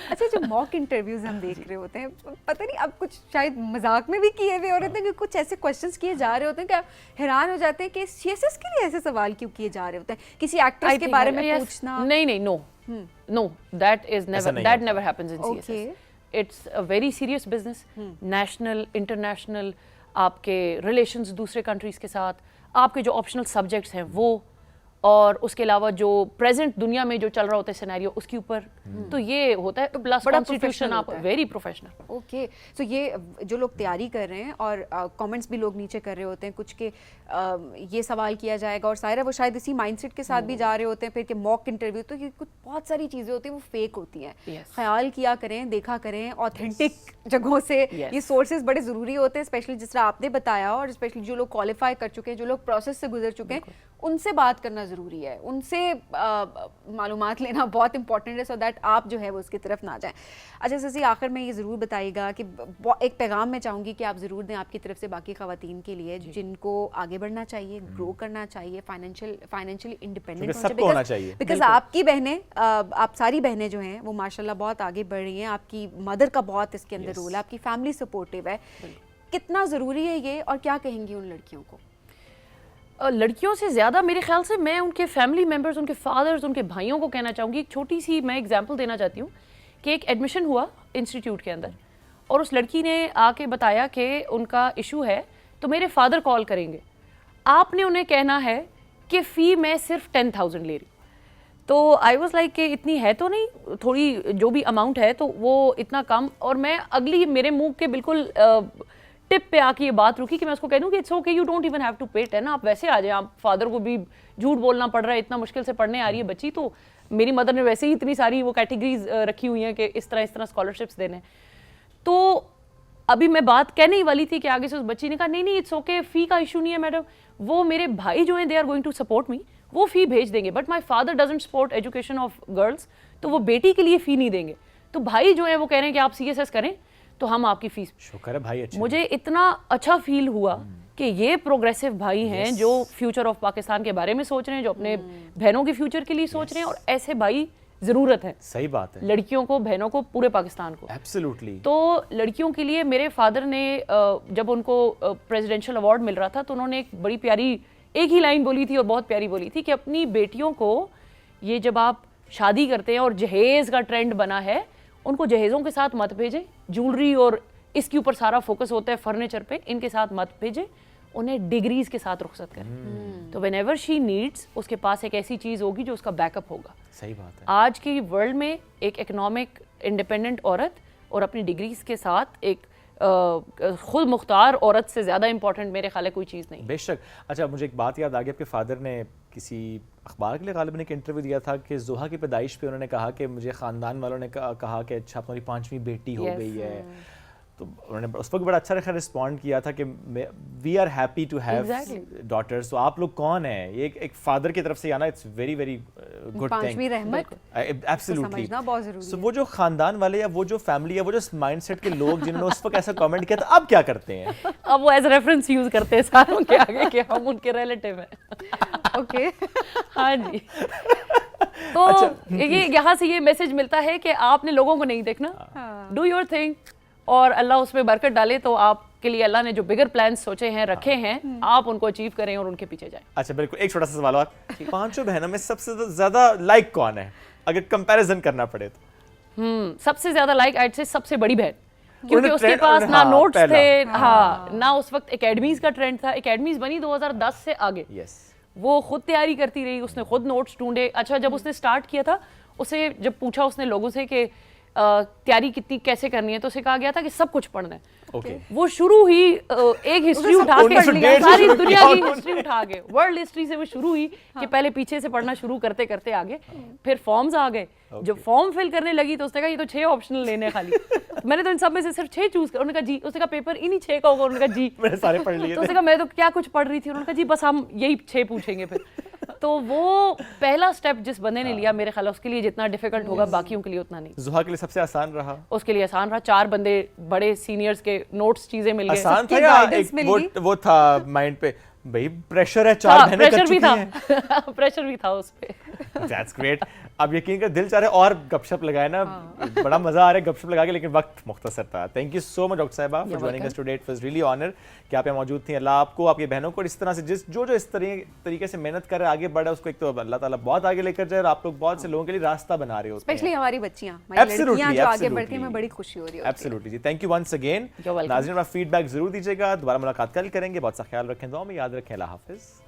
अच्छा, जो मॉक इंटरव्यूज हम देख रहे होते हैं, पता नहीं अब कुछ शायद मजाक में भी किए हुए हो रहे हैं कि कुछ ऐसे क्वेश्चंस किए जा रहे होते हैं कि आप हैरान हो जाते हैं कि सीएसएस के लिए ऐसे सवाल क्यों किए जा रहे होते हैं, किसी एक्ट्रेस के बारे में पूछना। नहीं, नो, दैट इज ऐसा नेवर, नहीं दैट होता। Never happens in CSS. It's a very serious business, national, international, आपके रिलेशंस दूसरे कंट्रीज के साथ, आपके जो ऑप्शनल सब्जेक्ट्स हैं वो, और उसके अलावा जो प्रेजेंट दुनिया में जो चल रहा होता है सिनेरियो उसके ऊपर, तो ये होता है। प्लस बड़ा कॉन्स्टिट्यूशन professional आप होता है। Very professional. ओके, सो ये जो लोग तैयारी कर रहे हैं और कमेंट्स भी लोग नीचे कर रहे होते हैं कुछ के ये सवाल किया जाएगा, और सारा वो शायद इसी माइंडसेट के साथ भी जा रहे होते हैं फिर कि मॉक इंटरव्यू, तो ये कुछ बहुत सारी चीज़ें होती हैं वो फेक होती हैं। Yes. ख्याल किया करें, देखा करें ऑथेंटिक जगहों से। Yes. ये सोर्सेज बड़े ज़रूरी होते हैं, स्पेशली जिस तरह आपने बताया, और स्पेशली जो लोग क्वालिफाई कर चुके हैं, जो लोग प्रोसेस से गुजर चुके हैं, उनसे बात करना ज़रूरी है, उनसे मालूमात लेना बहुत इंपॉर्टेंट है, सो दैट आप जो है वो उसकी तरफ ना जाएं। अच्छा ससी, आखिर में ये ज़रूर बताइएगा कि एक पैगाम मैं चाहूँगी कि आप ज़रूर दें आपकी तरफ से बाकी ख़वातीन के लिए जिनको आगे बढ़ना चाहिए, ग्रो करना चाहिए, फाइनेंशियली इंडिपेंडेंट सबको होना चाहिए। बिकॉज आपकी बहनें, आप सारी बहनें जो हैं वो माशाल्लाह बहुत आगे बढ़ रही हैं, आपकी मदर का बहुत इसके अंदर रोल है, आपकी फैमिली सपोर्टिव है। कितना ज़रूरी है ये, और क्या कहेंगी उन लड़कियों को? लड़कियों से ज़्यादा मेरे ख्याल से मैं उनके फैमिली मेम्बर्स, उनके फादर्स, उनके भाइयों को कहना चाहूँगी। एक छोटी सी मैं एग्जांपल देना चाहती हूँ कि एक एडमिशन हुआ इंस्टीट्यूट के अंदर, और उस लड़की ने आके बताया कि उनका इशू है, तो मेरे फादर कॉल करेंगे, आपने उन्हें कहना है कि फ़ी मैं सिर्फ 10,000 ले रही हूँ। तो आई वॉज लाइक कि इतनी है तो नहीं, थोड़ी जो भी अमाउंट है तो वो इतना कम। और मैं अगली मेरे मुंह के बिल्कुल टिप पे आके ये बात रुकी कि मैं उसको कह दूँ कि it's okay, you don't even have to pay 10, आप वैसे आ जाए, आप फादर को भी झूठ बोलना पड़ रहा है, इतना मुश्किल से पढ़ने आ रही है बच्ची, तो मेरी मदर ने वैसे ही इतनी सारी वो कैटेगरीज रखी हुई हैं कि इस तरह स्कॉलरशिप्स देने। तो अभी मैं बात कहने ही वाली थी कि आगे से उस बच्ची ने कहा नहीं इट्स ओके, फ़ी का इशू नहीं है मैडम, वो मेरे भाई जो हैं they are going to support me, वो फ़ी भेज देंगे, but my father doesn't support education of girls, तो वो बेटी के लिए फ़ी नहीं देंगे, तो भाई जो है वो कह रहे हैं कि आप CSS करें तो हम आपकी फीस। शुक्र है भाई, अच्छा। मुझे इतना अच्छा फील हुआ कि ये प्रोग्रेसिव भाई हैं जो फ्यूचर ऑफ पाकिस्तान के बारे में सोच रहे हैं, जो अपने बहनों के फ्यूचर के लिए सोच रहे हैं, और ऐसे भाई ज़रूरत है। सही बात है, लड़कियों को, बहनों को, पूरे पाकिस्तान को। एब्सोल्युटली। तो लड़कियों के लिए मेरे फादर ने जब उनको प्रेसिडेंशियल अवार्ड मिल रहा था तो उन्होंने एक बड़ी प्यारी एक ही लाइन बोली थी, और बहुत प्यारी बोली थी, कि अपनी बेटियों को ये जब आप शादी करते हैं और जहेज़ का ट्रेंड बना है, उनको जहेज़ों के साथ मत भेजें, ज्वेलरी और इसके ऊपर सारा फोकस होता है फर्नीचर पे, इनके साथ मत भेजें, उन्हें डिग्रीज के साथ रुखसत करें। तो व्हेनेवर शी नीड्स, उसके पास एक ऐसी चीज़ होगी जो उसका बैकअप होगा। सही बात है। आज की वर्ल्ड में एक इकोनॉमिक इंडिपेंडेंट औरत और अपनी डिग्रीज के साथ एक खुद मुख्तार औरत से ज़्यादा इंपॉर्टेंट मेरे ख्याल है कोई चीज़ नहीं। बेशक। अच्छा, मुझे एक बात याद आ गई, आपके फादर ने किसी अखबार के लिए गालिबन एक इंटरव्यू दिया था कि ज़ोहा की पैदाइश पे उन्होंने कहा कि मुझे ख़ानदान वालों ने कहा कि अच्छा तुम्हारी 5वीं बेटी हो गई है, तो उन्होंने उस वक्त बड़ा अच्छा रिस्पॉन्ड किया था कि we are happy to have daughters. तो आप लोग कौन हैं, ये एक फादर की तरफ से आना, it's very very good thing, 5वीं रहमत एब्सोल्युटली। समझना बहुत ज़रूरी सो है। वो जो खानदान वाले या वो जो फैमिली या वो जो माइंडसेट के लोग जिन्होंने उस वक्त ऐसा कमेंट किया था, अब क्या करते हैं? अब वो एज रेफरेंस यूज करते हैं सारों के आगे कि हम उनके रिलेटिव हैं। ओके। हाँ जी। तो ये यहाँ से ये मैसेज मिलता है कि आपने लोगों को नहीं देखना, डू योर थिंग, और अल्लाह उसमें बरकत डाले, तो आपके लिए अल्लाह ने जो बिगर प्लान्स सोचे हैं, रखे हैं, आप उनको अचीव करें और उनके पीछे जाएं। अच्छा बिल्कुल। एक छोटा सा सवाल और, 5 बहनों में सबसे ज्यादा लाइक कौन है अगर कंपैरिजन करना पड़े तो? सबसे ज्यादा लाइक आई से सबसे बड़ी बहन, क्योंकि उसके ट्रेंड- पास ना हाँ, नोट्स पहला। थे, हाँ ना उस वक्त एकेडमीज का ट्रेंड था। एकेडमीज बनी 2010 से आगे, यस। वो खुद तैयारी करती रही, उसने खुद नोट्स ढूंढे। अच्छा, जब उसने स्टार्ट किया था, उसे जब पूछा उसने लोगों से कि तैयारी कितनी कैसे करनी है, तो उसे कहा गया था कि सब कुछ पढ़ना है। ओके वो शुरू ही एक हिस्ट्री उठा के 1901 से सारी शुरू दुनिया किया की उन्होंने। हिस्ट्री उठा के, वर्ल्ड हिस्ट्री से वो शुरू हुई कि पहले पीछे से पढ़ना शुरू करते करते आगे, फिर फॉर्म्स आ गए। जब फॉर्म फिल करने लगी तो उसने कहा ये तो 6 ऑप्शनल लेने हैं खाली। मैंने तो इन सब में से सिर्फ 6 चूज कर, उन्होंने कहा जी, उसने कहा पेपर इन्हीं 6 का होगा, उन्होंने कहा जी, मैंने सारे पढ़ लिए तो उसने कहा मैं तो क्या कुछ पढ़ रही थी, उन्होंने कहा जी बस हम यही 6 पूछेंगे फिर। तो वो पहला स्टेप जिस बंदे ने लिया, मेरे ख्याल उसके लिए जितना डिफिकल्ट होगा बाकियों के लिए उतना नहीं। जुहा के लिए सबसे आसान रहा? उसके लिए आसान रहा, 4 बंदे बड़े सीनियर्स के नोट्स चीजें मिल गए। आसान था सबकी या guidance एक मिल वो गई? वो था माइंड पे भाई प्रेशर है, 4 बहनें कर प्रेशर भी चुकी था हैं। प्रेशर भी था उस पे। That's great. अब यकीन कर दिल चाह रहा है और गपशप लगाए ना, बड़ा मजा आ रहा है गपशप लगा के, लेकिन वक्त मुख्तसर था। Thank you so much doctor साहिबा for joining us today. It was really honour कि आप यहाँ मौजूद थी। अल्लाह आपको, आपकी बहनों को इस तरह से जो इस तरीके से मेहनत कर रहे आगे बढ़ा, उसको एक तो अल्लाह ताला बहुत आगे लेकर जाए, और आप लोग बहुत से लोगों के लिए रास्ता बना रहे हो। स्पेशली हमारी बच्चियां, हमारी लड़कियां जो आगे बढ़ती हैं, हमें बड़ी खुशी हो रही है। एब्सोल्युटली जी, thank you once again. You're welcome. नाज़रीन, अपना फीडबैक जरूर दीजिएगा। दोबारा मुलाकात कल करेंगे। बहुत सा ख्याल रखें, दुआ में याद रखें। अल्लाह हाफिज़।